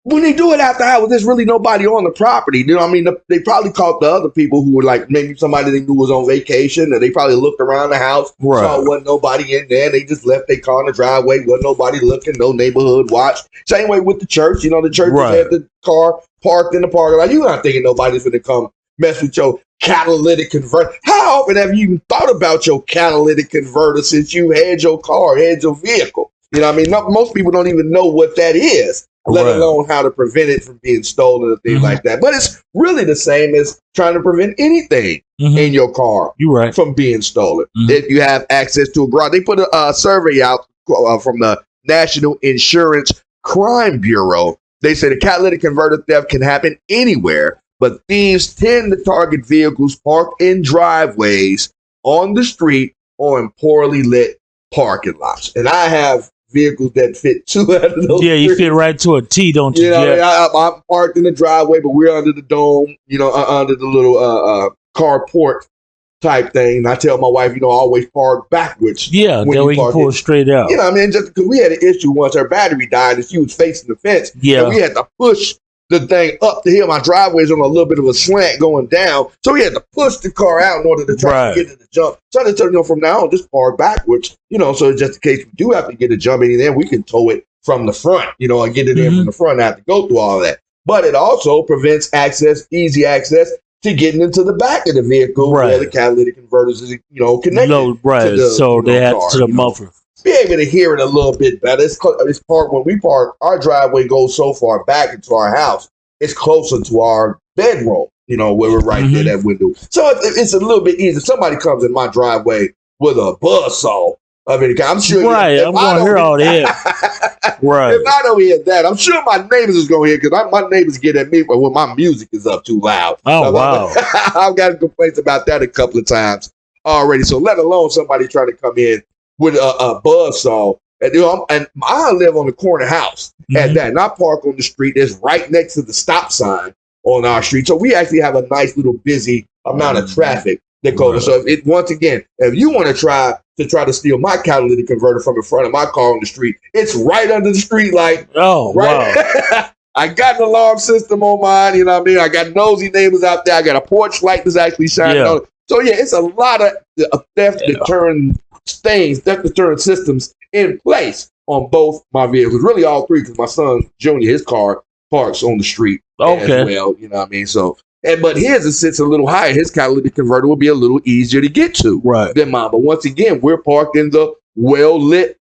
When they do it after hours, there's really nobody on the property. You know what I mean? They probably caught the other people who were like, maybe somebody they knew was on vacation, and they probably looked around the house, saw wasn't nobody in there, and they just left their car in the driveway, wasn't nobody looking, no neighborhood watch. Same way with the church. You know, the church had the car parked in the parking lot. You're not thinking nobody's going to come mess with your catalytic converter. How often have you even thought about your catalytic converter since you had your car, had your vehicle? You know what I mean? Most people don't even know what that is, let alone how to prevent it from being stolen and things like that. But it's really the same as trying to prevent anything in your car from being stolen. If you have access to a garage, they put a survey out from the National Insurance Crime Bureau. They say the catalytic converter theft can happen anywhere, but thieves tend to target vehicles parked in driveways, on the street, or in poorly lit parking lots. And I have vehicles that fit 2 out of those. Yeah, you fit right to a T, don't you? You know, I'm parked in the driveway, but we're under the dome, you know, under the little carport type thing. And I tell my wife, you know, always park backwards. Yeah, then we can pull straight out. You know, I mean, just because we had an issue once her battery died and she was facing the fence. Yeah, and we had to push the thing up the hill. My driveway's on a little bit of a slant going down, so we had to push the car out in order to try to get it to jump. So I told you, from now on, just park backwards, you know, so just in case we do have to get a jump in there, we can tow it from the front, you know, and get it in from the front. I have to go through all of that. But it also prevents easy access to getting into the back of the vehicle where the catalytic converters is, you know, connected. To the, so they have to the muffler. Be able to hear it a little bit better. It's park when we park. Our driveway goes so far back into our house. It's closer to our bedroom, you know, where we're right there, that window. So it's a little bit easier. If somebody comes in my driveway with a buzzsaw, I mean, I'm sure. I'm going to hear all that. Right. If I don't hear that, I'm sure my neighbors is gonna hear because my neighbors get at me when my music is up too loud. Oh, wow. I've got complaints about that a couple of times already. So let alone somebody trying to come in with a buzzsaw. And I live on the corner house at that, and I park on the street that's right next to the stop sign on our street. So we actually have a nice little busy amount of traffic that goes. So once again, if you want to try to steal my catalytic converter from in front of my car on the street, it's right under the street light. Oh, right? Wow. I got an alarm system on mine, you know what I mean? I got nosy neighbors out there. I got a porch light that's actually shining on it. So yeah, it's a lot of theft deterrent systems in place on both my vehicles. Really all three, because my son Junior, his car parks on the street as well, you know what I mean? So but his sits a little higher. His catalytic converter will be a little easier to get to than mine. But once again, we're parked in the well-lit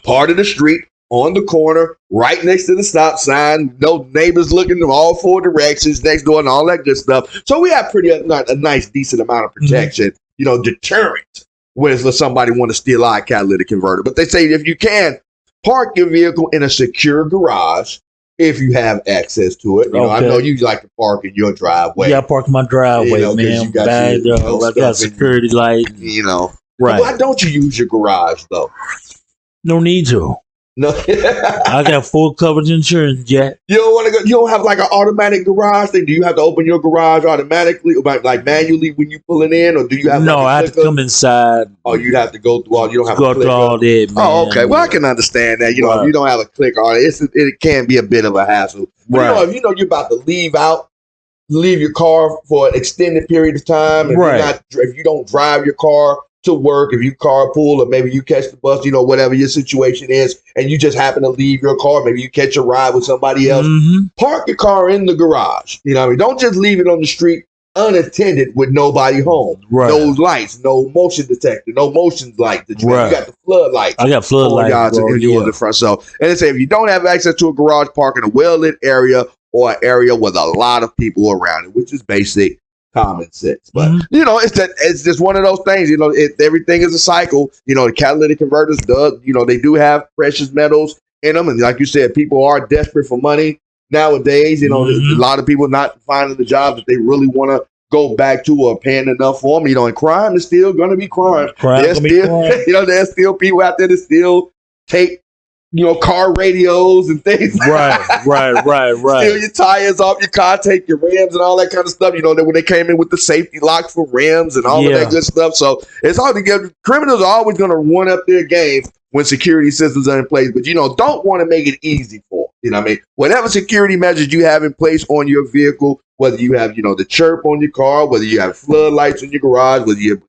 part of the street on the corner, right next to the stop sign. No neighbors looking in all four directions next door and all that good stuff. So we have a nice, decent amount of protection, deterrent when somebody want to steal our catalytic converter. But they say if you can, park your vehicle in a secure garage if you have access to it. I know you like to park in your driveway. Yeah, I park in my driveway, man. I got security light. Right. Why don't you use your garage, though? No need to. No, I got full coverage insurance, Jack. You don't want to go. You don't have like an automatic garage thing. Do you have to open your garage automatically, or like manually when you pull it in, or do you have? No, I have to come inside. Oh, you'd have to go through all. You don't have to go through all that. Man. Oh, okay. Well, I can understand that. If you don't have a click on it, it can be a bit of a hassle. But, if you're about to leave your car for an extended period of time, and if you don't drive your car to work, if you carpool, or maybe you catch the bus, whatever your situation is, and you just happen to leave your car, maybe you catch a ride with somebody else, park your car in the garage. Don't just leave it on the street unattended with nobody home. No lights, no motion detector, no motion light. You got the floodlights. I got floodlights in the front. So, and they say if you don't have access to a garage, park in a well-lit area or an area with a lot of people around it, which is basic common sense. But it's just one of those things. Everything is a cycle. The catalytic converters they do have precious metals in them, and like you said, people are desperate for money nowadays. A lot of people not finding the job that they really want to go back to or paying enough for them. And crime is still going to be crime. There's still people out there that still take car radios and things. Right. Steal your tires off your car, take your rims and all that kind of stuff. When they came in with the safety locks for rims and all of that good stuff. So it's hard to get. Criminals are always going to run up their game when security systems are in place. But, don't want to make it easy for them. Whatever security measures you have in place on your vehicle, whether you have, the chirp on your car, whether you have floodlights in your garage, whether you,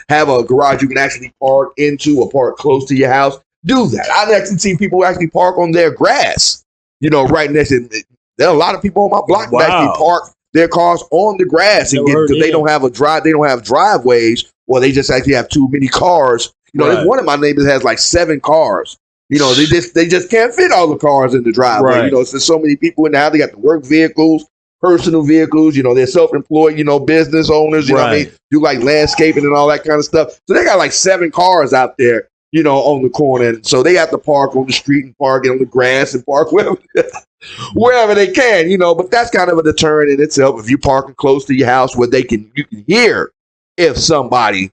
have a garage you can actually park into or park close to your house, do that. I've actually seen people actually park on their grass, right next to it. There are a lot of people on my block that actually park their cars on the grass because they don't have they don't have driveways, or they just actually have too many cars. One of my neighbors has like 7 cars. They just can't fit all the cars in the driveway. There's so many people in there. They got the work vehicles, personal vehicles. They're self-employed. Business owners. Do like landscaping and all that kind of stuff. So they got like 7 cars out there. On the corner. And so they have to park on the street and park on the grass and park wherever they can, but that's kind of a deterrent in itself. If you're parking close to your house where you can hear if somebody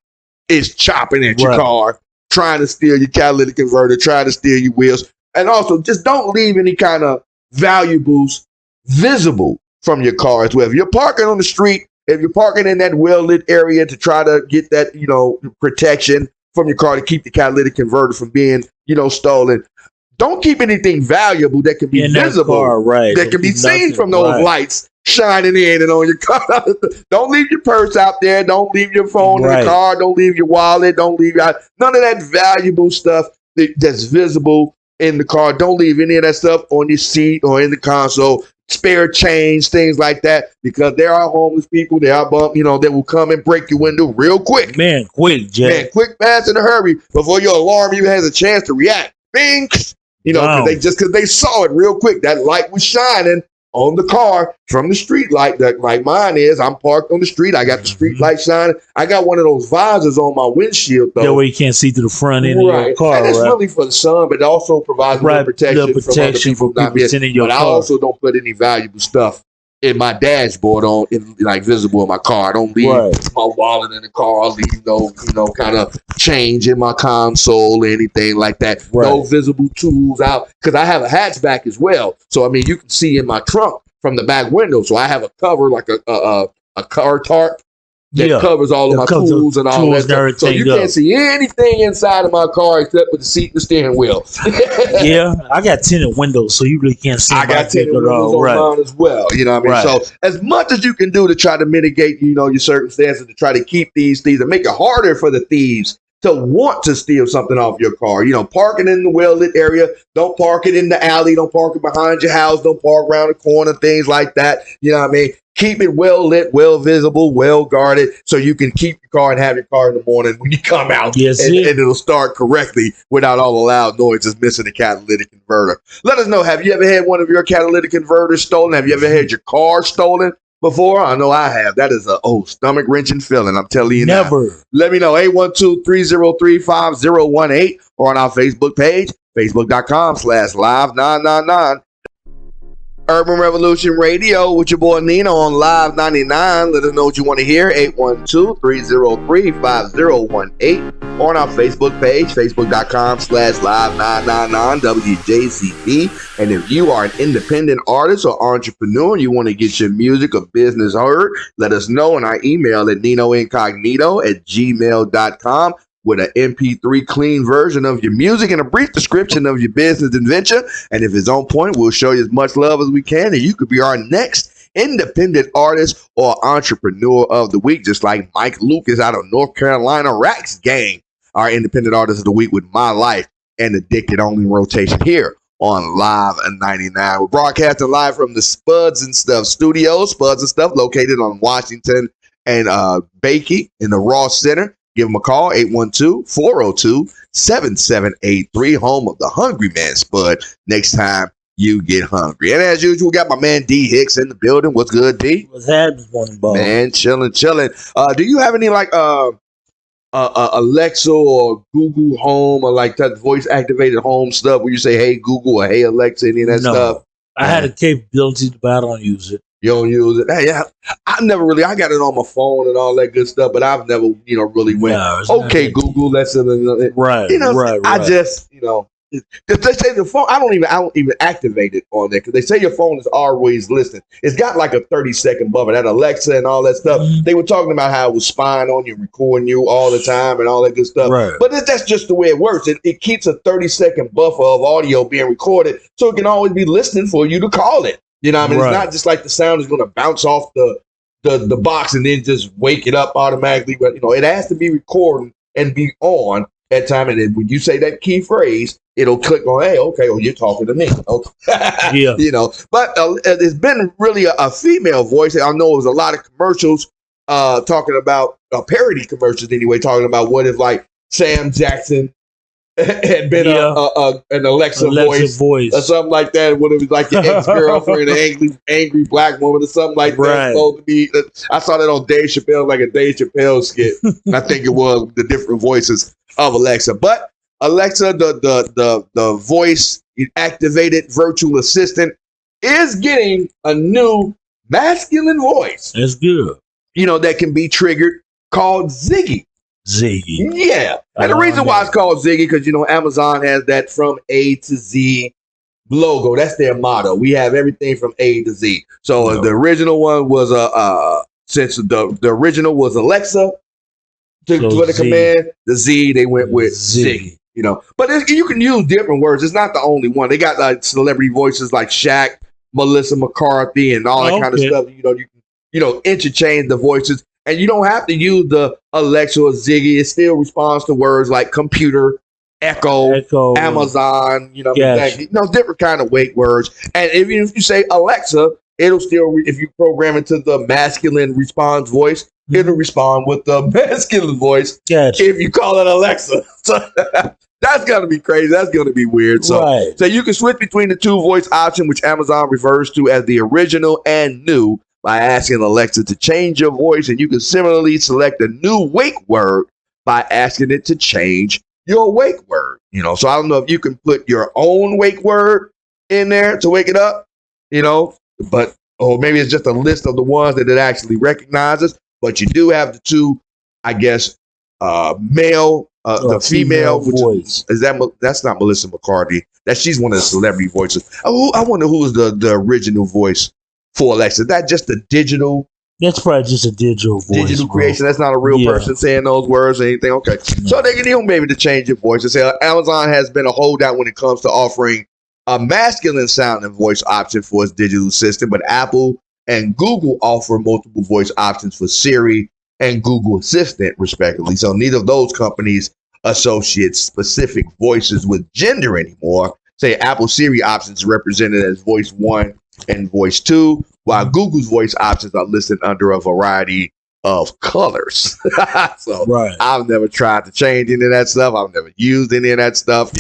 is chopping at your car, trying to steal your catalytic converter, trying to steal your wheels. And also just don't leave any kind of valuables visible from your car as well. If you're parking on the street, if you're parking in that well-lit area to try to get that, protection from your car to keep the catalytic converter from being, stolen. Don't keep anything valuable that can be visible, that can be seen from those lights shining in and on your car. Don't leave your purse out there. Don't leave your phone in the car. Don't leave your wallet. Don't leave none of that valuable stuff that's visible in the car. Don't leave any of that stuff on your seat or in the console. Spare change, things like that, because there are homeless people, there are that will come and break your window real quick. Man, quick, Jack. Man, quick, fast, in a hurry before your alarm even has a chance to react. Bing! Because they saw it real quick. That light was shining on the car from the street light, like mine is. I'm parked on the street. I got the street light shining. I got one of those visors on my windshield, though. That way you can't see through the front end of your car, and it's really for the sun, but it also provides protection from other people not being in your car. I also don't put any valuable stuff in my dashboard like visible in my car. I don't leave my wallet in the car. I leave no, kind of change in my console or anything like that. No visible tools out, because I have a hatchback as well. So I mean, you can see in my trunk from the back window. So I have a cover like a car tarp that covers all of my tools and all that stuff. So you can't see anything inside of my car except for the seat and the steering wheel. I got tinted windows, so you really can't see. I got tinted windows on mine as well. You know what I mean? So as much as you can do to try to mitigate, your circumstances, to try to keep these thieves and make it harder for the thieves to want to steal something off your car. Park it in the well-lit area. Don't park it in the alley. Don't park it behind your house. Don't park around the corner, things like that. You know what I mean? Keep it well lit, well visible, well guarded, so you can keep your car and have your car in the morning when you come out, and it'll start correctly without all the loud noises missing the catalytic converter. Let us know, have you ever had one of your catalytic converters stolen? Have you ever had your car stolen before? I know I have. That is a stomach-wrenching feeling, I'm telling you. Never. Now. Let me know, 812-303-5018, or on our Facebook page, facebook.com/live999. Urban Revolution Radio with your boy Nino on Live 99. Let us know what you want to hear. 812-303-5018. Or on our Facebook page, facebook.com/live999 WJCP. And if you are an independent artist or entrepreneur and you want to get your music or business heard, let us know on our email at ninoincognito@gmail.com. with an MP3 clean version of your music and a brief description of your business and venture. And if it's on point, we'll show you as much love as we can, and you could be our next independent artist or entrepreneur of the week, just like Mike Lucas out of North Carolina Racks Gang, our independent artist of the week with My Life and Addicted, only rotation here on Live 99. We're broadcasting live from the Spuds and Stuff studios, located on Washington and Bakey in the Ross Center. Give them a call, 812-402-7783, home of the Hungry Man Spud, next time you get hungry. And as usual, got my man D Hicks in the building. What's good, D? What's happening, morning, ball? Man, chilling. Do you have any Alexa or Google Home or like that voice-activated home stuff where you say, hey, Google, or hey, Alexa, any of that stuff? I had a capability, but I don't use it. You don't use it? Hey, I got it on my phone and all that good stuff, but I've never, really went, okay, Google, that's it. Right, right. I just, they say the phone, I don't even activate it on there, because they say your phone is always listening. It's got like a 30-second buffer, that Alexa and all that stuff. Mm-hmm. They were talking about how it was spying on you, recording you all the time and all that good stuff. Right. But that's just the way it works. It keeps a 30-second buffer of audio being recorded, so it can always be listening for you to call it. You know what I mean? Right. It's not just like the sound is going to bounce off the box and then just wake it up automatically. But, it has to be recording and be on at time. And then when you say that key phrase, it'll click on, hey, okay, you're talking to me. Okay. Yeah. But it's been really a female voice. I know it was a lot of commercials talking about, parody commercials anyway, talking about what if like Sam Jackson had been an Alexa voice or something like that. What it was like your ex-girlfriend, an angry black woman or something like that. Right. Supposed to be, I saw that on Dave Chappelle, like a Dave Chappelle skit. I think it was the different voices of Alexa. But Alexa, the voice activated virtual assistant, is getting a new masculine voice. That's good. That can be triggered, called Ziggy. Yeah. And the reason why it's called Ziggy, because, Amazon has that from A to Z logo. That's their motto. We have everything from A to Z. So the original one was, since the original was Alexa for the command, the Z, they went with Ziggy. But you can use different words. It's not the only one. They got like celebrity voices like Shaq, Melissa McCarthy, and all that kind of stuff. You can, interchange the voices. And you don't have to use the Alexa or Ziggy. It still responds to words like computer, Echo, Amazon, different kind of wake words. And even if you say Alexa, it'll still, if you program it to the masculine response voice, it'll respond with the masculine voice if you call it Alexa. That's going to be crazy. That's going to be weird. So you can switch between the two voice options, which Amazon refers to as the original and new, by asking Alexa to change your voice. And you can similarly select a new wake word by asking it to change your wake word. So I don't know if you can put your own wake word in there to wake it up, but or maybe it's just a list of the ones that it actually recognizes. But you do have the two, I guess, male. The female voice that's not Melissa McCarthy. She's one of the celebrity voices. I wonder who's the original voice for Alexa. Is that just a digital? That's probably just a digital voice. Digital creation. That's not a real person saying those words or anything. Okay, so they can even maybe to change your voice. And say Amazon has been a holdout when it comes to offering a masculine sounding voice option for its digital system, but Apple and Google offer multiple voice options for Siri and Google Assistant, respectively. So neither of those companies associate specific voices with gender anymore. Say Apple Siri options are represented as voice 1 and voice 2, while Google's voice options are listed under a variety of colors. So I've never tried to change any of that stuff. I've never used any of that stuff.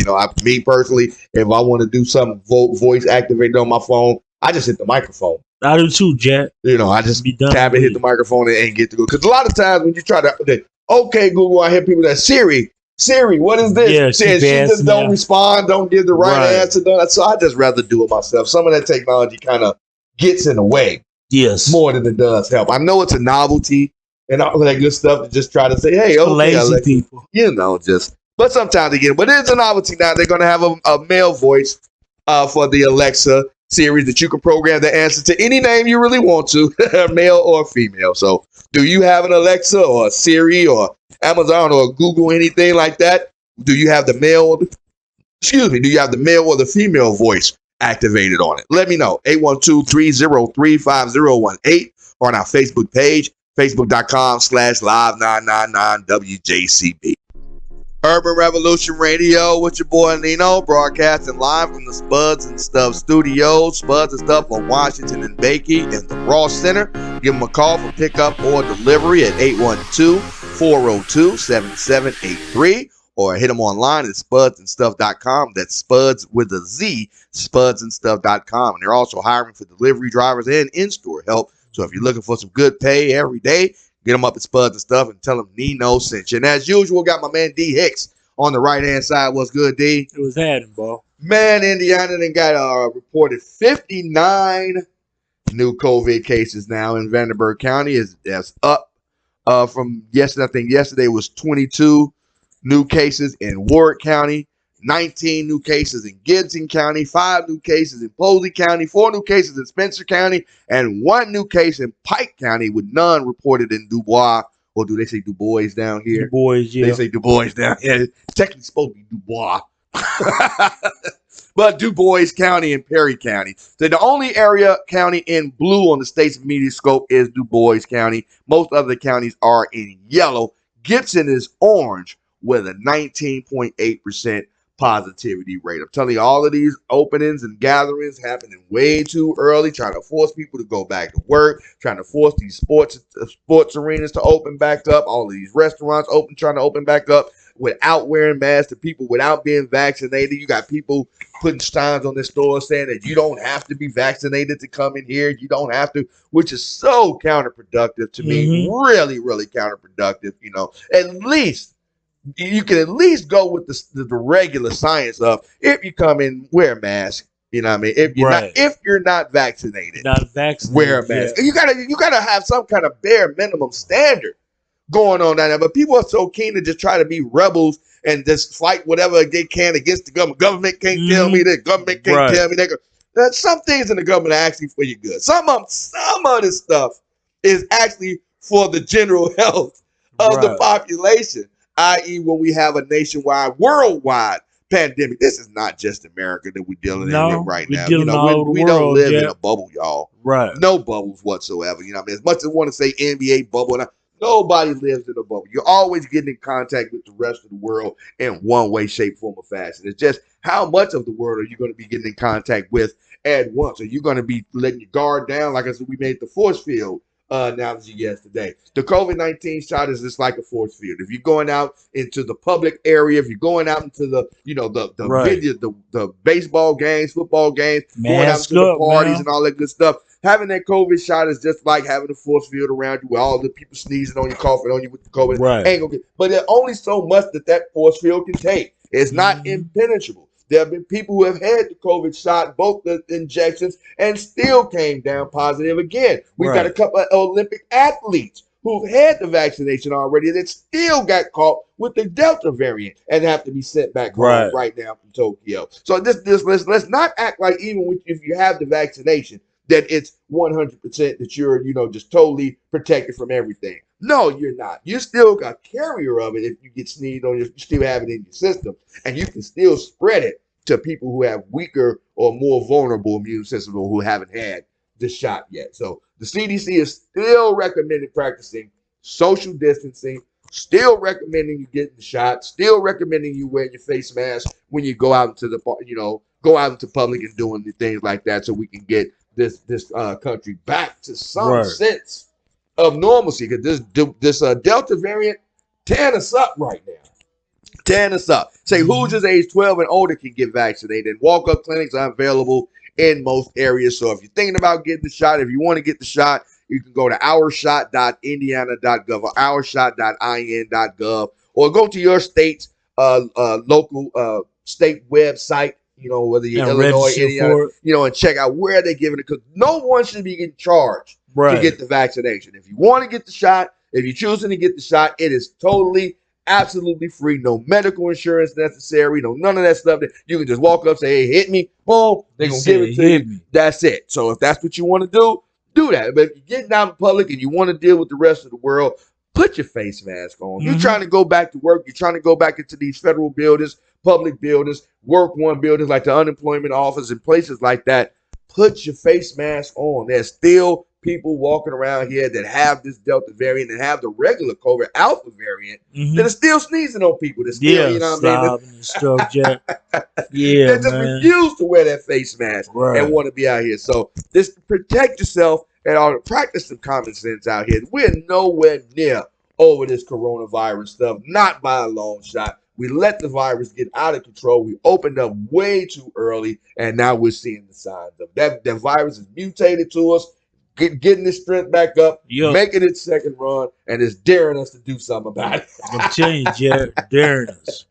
Me personally, if I want to do something voice activated on my phone, I just hit the microphone. I do too, Jet. I just tap and hit the microphone and get to go. Because a lot of times when you try to, okay, Google, I hear people that Siri, what is this? Yeah, she just don't respond, don't give the right answer. So I just rather do it myself. Some of that technology kind of gets in the way. Yes. More than it does help. I know it's a novelty and all that good stuff to just try to say, hey, okay, lazy people. But sometimes again, but it's a novelty now. They're going to have a male voice for the Alexa series that you can program the answer to any name you really want to, male or female. So do you have an Alexa or a Siri or Amazon or Google, anything like that? Do you have the male or the female voice activated on it? Let me know. 812-303-5018 or on our Facebook page, facebook.com/live999WJCB. Urban Revolution Radio with your boy Nino, broadcasting live from the Spuds and Stuff Studios. Spuds and Stuff on Washington and Bakey in the Ross Center. Give them a call for pickup or delivery at 812-402-7783 or hit them online at spudsandstuff.com. That's Spuds with a Z, spudsandstuff.com. And they're also hiring for delivery drivers and in-store help. So if you're looking for some good pay every day, get them up at Spuds and Stuff and tell them Nino sent you. And as usual, got my man D Hicks on the right-hand side. What's good, D? It was happening, bro. Man, Indiana then got reported 59 new COVID cases now in Vanderburgh County. That's up from yesterday. I think yesterday was 22 new cases in Warwick County, 19 new cases in Gibson County, 5 new cases in Posey County, 4 new cases in Spencer County, and 1 new case in Pike County, with none reported in Dubois. Or do they say Du Bois down here? Du Bois, yeah. They say Du Bois down here. It's technically supposed to be Dubois. But Du Bois County and Perry County. So the only county in blue on the state's media scope is Du Bois County. Most other counties are in yellow. Gibson is orange with a 19.8% positivity rate. I'm telling you, all of these openings and gatherings happening way too early, trying to force people to go back to work, trying to force these sports arenas to open back up, all of these restaurants trying to open back up without wearing masks, to people without being vaccinated. You got people putting signs on their store saying that you don't have to be vaccinated to come in here. You don't have to, which is so counterproductive to me. Really, really counterproductive. At least you can at least go with the regular science of, if you come in, wear a mask. You know what I mean? If you're not vaccinated, wear a mask. Yeah. You gotta have some kind of bare minimum standard going on down there. But people are so keen to just try to be rebels and just fight whatever they can against the government. Government can't tell me that. Government can't tell me that. Some things in the government are actually for your good. Some of this stuff is actually for the general health of the population. I.e., when we have a nationwide, worldwide pandemic. This is not just America that we're dealing with right now. We don't live in a bubble, y'all. Right. No bubbles whatsoever. You know what I mean? As much as I want to say NBA bubble, nobody lives in a bubble. You're always getting in contact with the rest of the world in one way, shape, form, or fashion. It's just how much of the world are you going to be getting in contact with at once? Are you going to be letting your guard down? Like I said, we made the force field analogy yesterday. The COVID-19 shot is just like a force field. If you're going out into the public area, if you're going out into the video, the baseball games, football games, going out into the parties and all that good stuff, having that COVID shot is just like having a force field around you with all the people sneezing on you, coughing on you with the COVID. Right. But there's only so much that force field can take. It's not impenetrable. There have been people who have had the COVID shot, both the injections, and still came down positive again. We've got a couple of Olympic athletes who've had the vaccination already that still got caught with the Delta variant and have to be sent back home right now from Tokyo. So let's not act like even if you have the vaccination that it's 100% that you're just totally protected from everything. No, you're not. You're still a carrier of it. If you get sneezed on, you still have it in your system, and you can still spread it to people who have weaker or more vulnerable immune systems or who haven't had the shot yet. So the CDC is still recommending practicing social distancing, still recommending you getting the shot, still recommending you wearing your face mask when you go out into public and doing the things like that, so we can get this country back to some sense of normalcy, because this Delta variant tearing us up right now. Tearing us up. Say who's just age 12 and older can get vaccinated. And walk-up clinics are available in most areas. So if you're thinking about getting the shot, if you want to get the shot, you can go to ourshot.indiana.gov or ourshot.in.gov, or go to your state's local state website, whether you're Illinois, Indiana, and check out where they're giving it, because no one should be getting charged to get the vaccination. If you want to get the shot, if you're choosing to get the shot, it is totally, absolutely free. No medical insurance necessary. None of that stuff. That you can just walk up, say, "Hey, hit me." Boom. They're going to give it to you. That's it. So if that's what you want to do that. But if you're getting out in public and you want to deal with the rest of the world, put your face mask on. You're trying to go back to work. You're trying to go back into these federal buildings, public buildings, work one buildings like the unemployment office and places like that. Put your face mask on. There's still people walking around here that have this Delta variant and have the regular COVID Alpha variant that are still sneezing on people. That still, you know what I mean? They just refuse to wear that face mask and want to be out here. So just protect yourself and practice some common sense out here. We're nowhere near over this coronavirus stuff, not by a long shot. We let the virus get out of control. We opened up way too early, and now we're seeing the signs of that. That virus is mutated to us, getting its strength back up, making its second run, and it's daring us to do something about it. I'm telling you, Jared, daring us.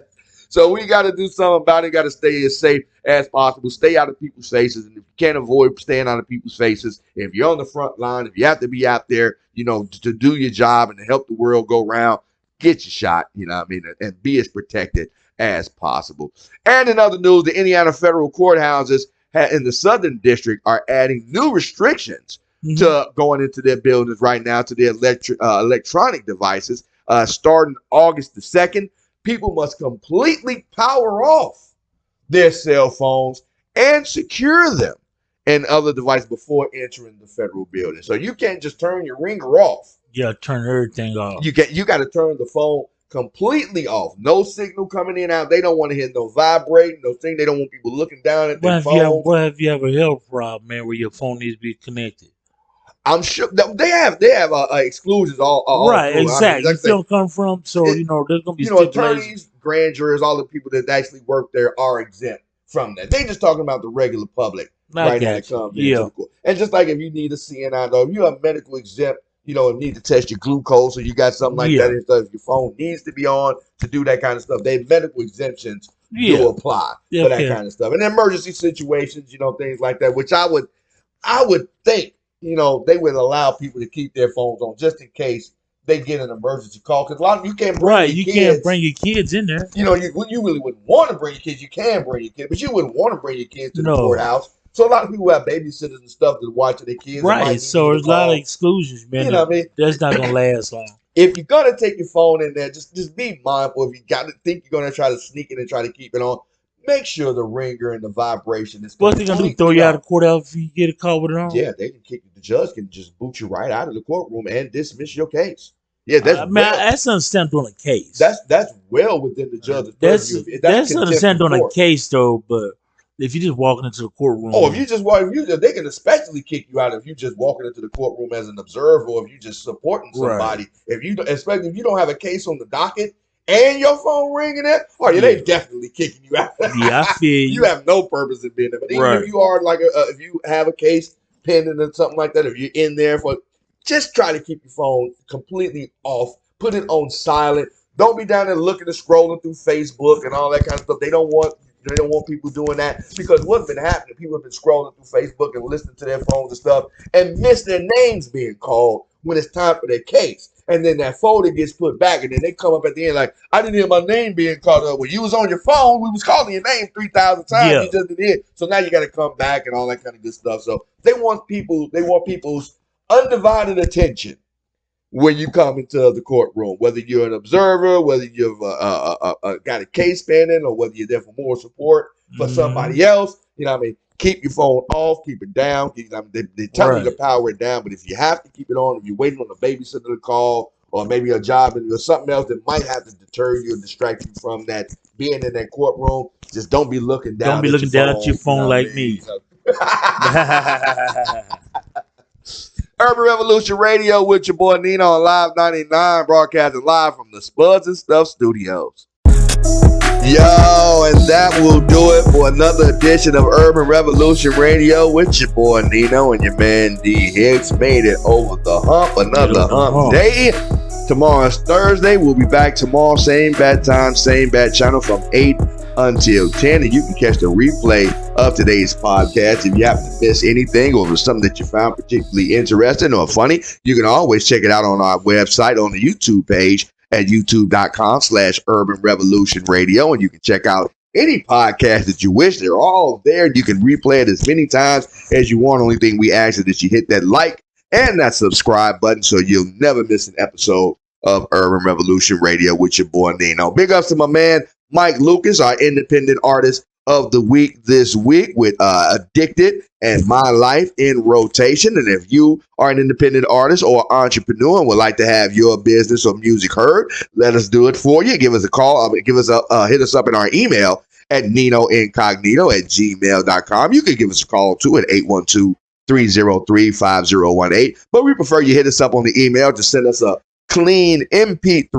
So we got to do something about it. Got to stay as safe as possible. Stay out of people's faces. And if you can't avoid staying out of people's faces, if you're on the front line, if you have to be out there, to do your job and to help the world go round, get your shot, and be as protected as possible. And in other news, the Indiana federal courthouses in the Southern District are adding new restrictions to going into their buildings right now to their electronic devices. Starting August the 2nd, people must completely power off their cell phones and secure them and other devices before entering the federal building. So you can't just turn your ringer off. Yeah, turn everything off. You got to turn the phone completely off. No signal coming in and out. They don't want to hear no vibrating, no thing. They don't want people looking down at their phone. What if you have a health problem, man, where your phone needs to be connected? I'm sure they have exclusions all right, through. exactly. You still come from, so there's gonna be attorneys, grand jurors, all the people that actually work there are exempt from that. They just talking about the regular public right now that comes into the court. And just like if you need a CNI, though, if you have medical exempt, need to test your glucose or you got something like that and stuff, if your phone needs to be on to do that kind of stuff, they medical exemptions do apply for that kind of stuff. And emergency situations, things like that, which I would think, they would allow people to keep their phones on just in case they get an emergency call. Because a lot of you can't bring your kids. Can't bring your kids in there. You really wouldn't want to bring your kids. You can bring your kids, but you wouldn't want to bring your kids to the courthouse. So a lot of people have babysitters and stuff to watch their kids. Right. So there's a lot of exclusions, man. That's not gonna last long. If you're gonna take your phone in there, just be mindful. If you think you're gonna try to sneak it and try to keep it on, make sure the ringer and the vibration is. What they gonna do? Throw you out of the courthouse if you get a call with it on? Yeah, they can kick you. The judge can just boot you right out of the courtroom and dismiss your case. Yeah, that's understandable on a case. That's well within the judge's purview. That's understandable on a case, though. But if you just walking into the courtroom. Oh, if you just walk, they can especially kick you out if you just walking into the courtroom as an observer, or if you just supporting somebody. Right. Especially if you don't have a case on the docket and your phone ringing it, they definitely kicking you out. Yeah, I feel you have no purpose in being there. But even if you are like if you have a case pending or something like that, if you're in there just try to keep your phone completely off. Put it on silent. Don't be down there looking and scrolling through Facebook and all that kind of stuff. They don't want people doing that, because what's been happening, people have been scrolling through Facebook and listening to their phones and stuff and miss their names being called when it's time for their case. And then that folder gets put back, and then they come up at the end like, I didn't hear my name being called up. When you was on your phone, we was calling your name 3,000 times. You just didn't hear. So now you got to come back and all that kind of good stuff. So they want people's undivided attention when you come into the courtroom, whether you're an observer, whether you've got a case pending, or whether you're there for more support for somebody else. You know what I mean? Keep your phone off, keep it down. They tell you to power it down, but if you have to keep it on, if you're waiting on a babysitter to call, or maybe a job or something else that might have to deter you or distract you from that being in that courtroom, just don't be looking down. Don't be looking down at your phone like me. Urban Revolution Radio with your boy Nino on Live 99, broadcasting live from the Spuds and Stuff Studios. Yo, and that will do it for another edition of Urban Revolution Radio with your boy Nino and your man D Hicks. Made it over the hump, another hump day. Tomorrow's Thursday. We'll be back tomorrow, same bad time, same bad channel from 8 until 10, and you can catch the replay of today's podcast. If you happen to miss anything, or if it's something that you found particularly interesting or funny, you can always check it out on our website on the YouTube page at youtube.com/Urban Revolution Radio, and you can check out any podcast that you wish. They're all there. You can replay it as many times as you want. Only thing we ask is that you hit that like and that subscribe button so you'll never miss an episode of Urban Revolution Radio with your boy Nino. Big ups to my man Mike Lucas, our independent artist of the week this week with Addicted and My Life in Rotation. And if you are an independent artist or entrepreneur and would like to have your business or music heard, let us do it for you. Give us a call. Hit us up in our email at ninoincognito@gmail.com. You can give us a call too at 812-303-5018. But we prefer you hit us up on the email to send us a clean MP3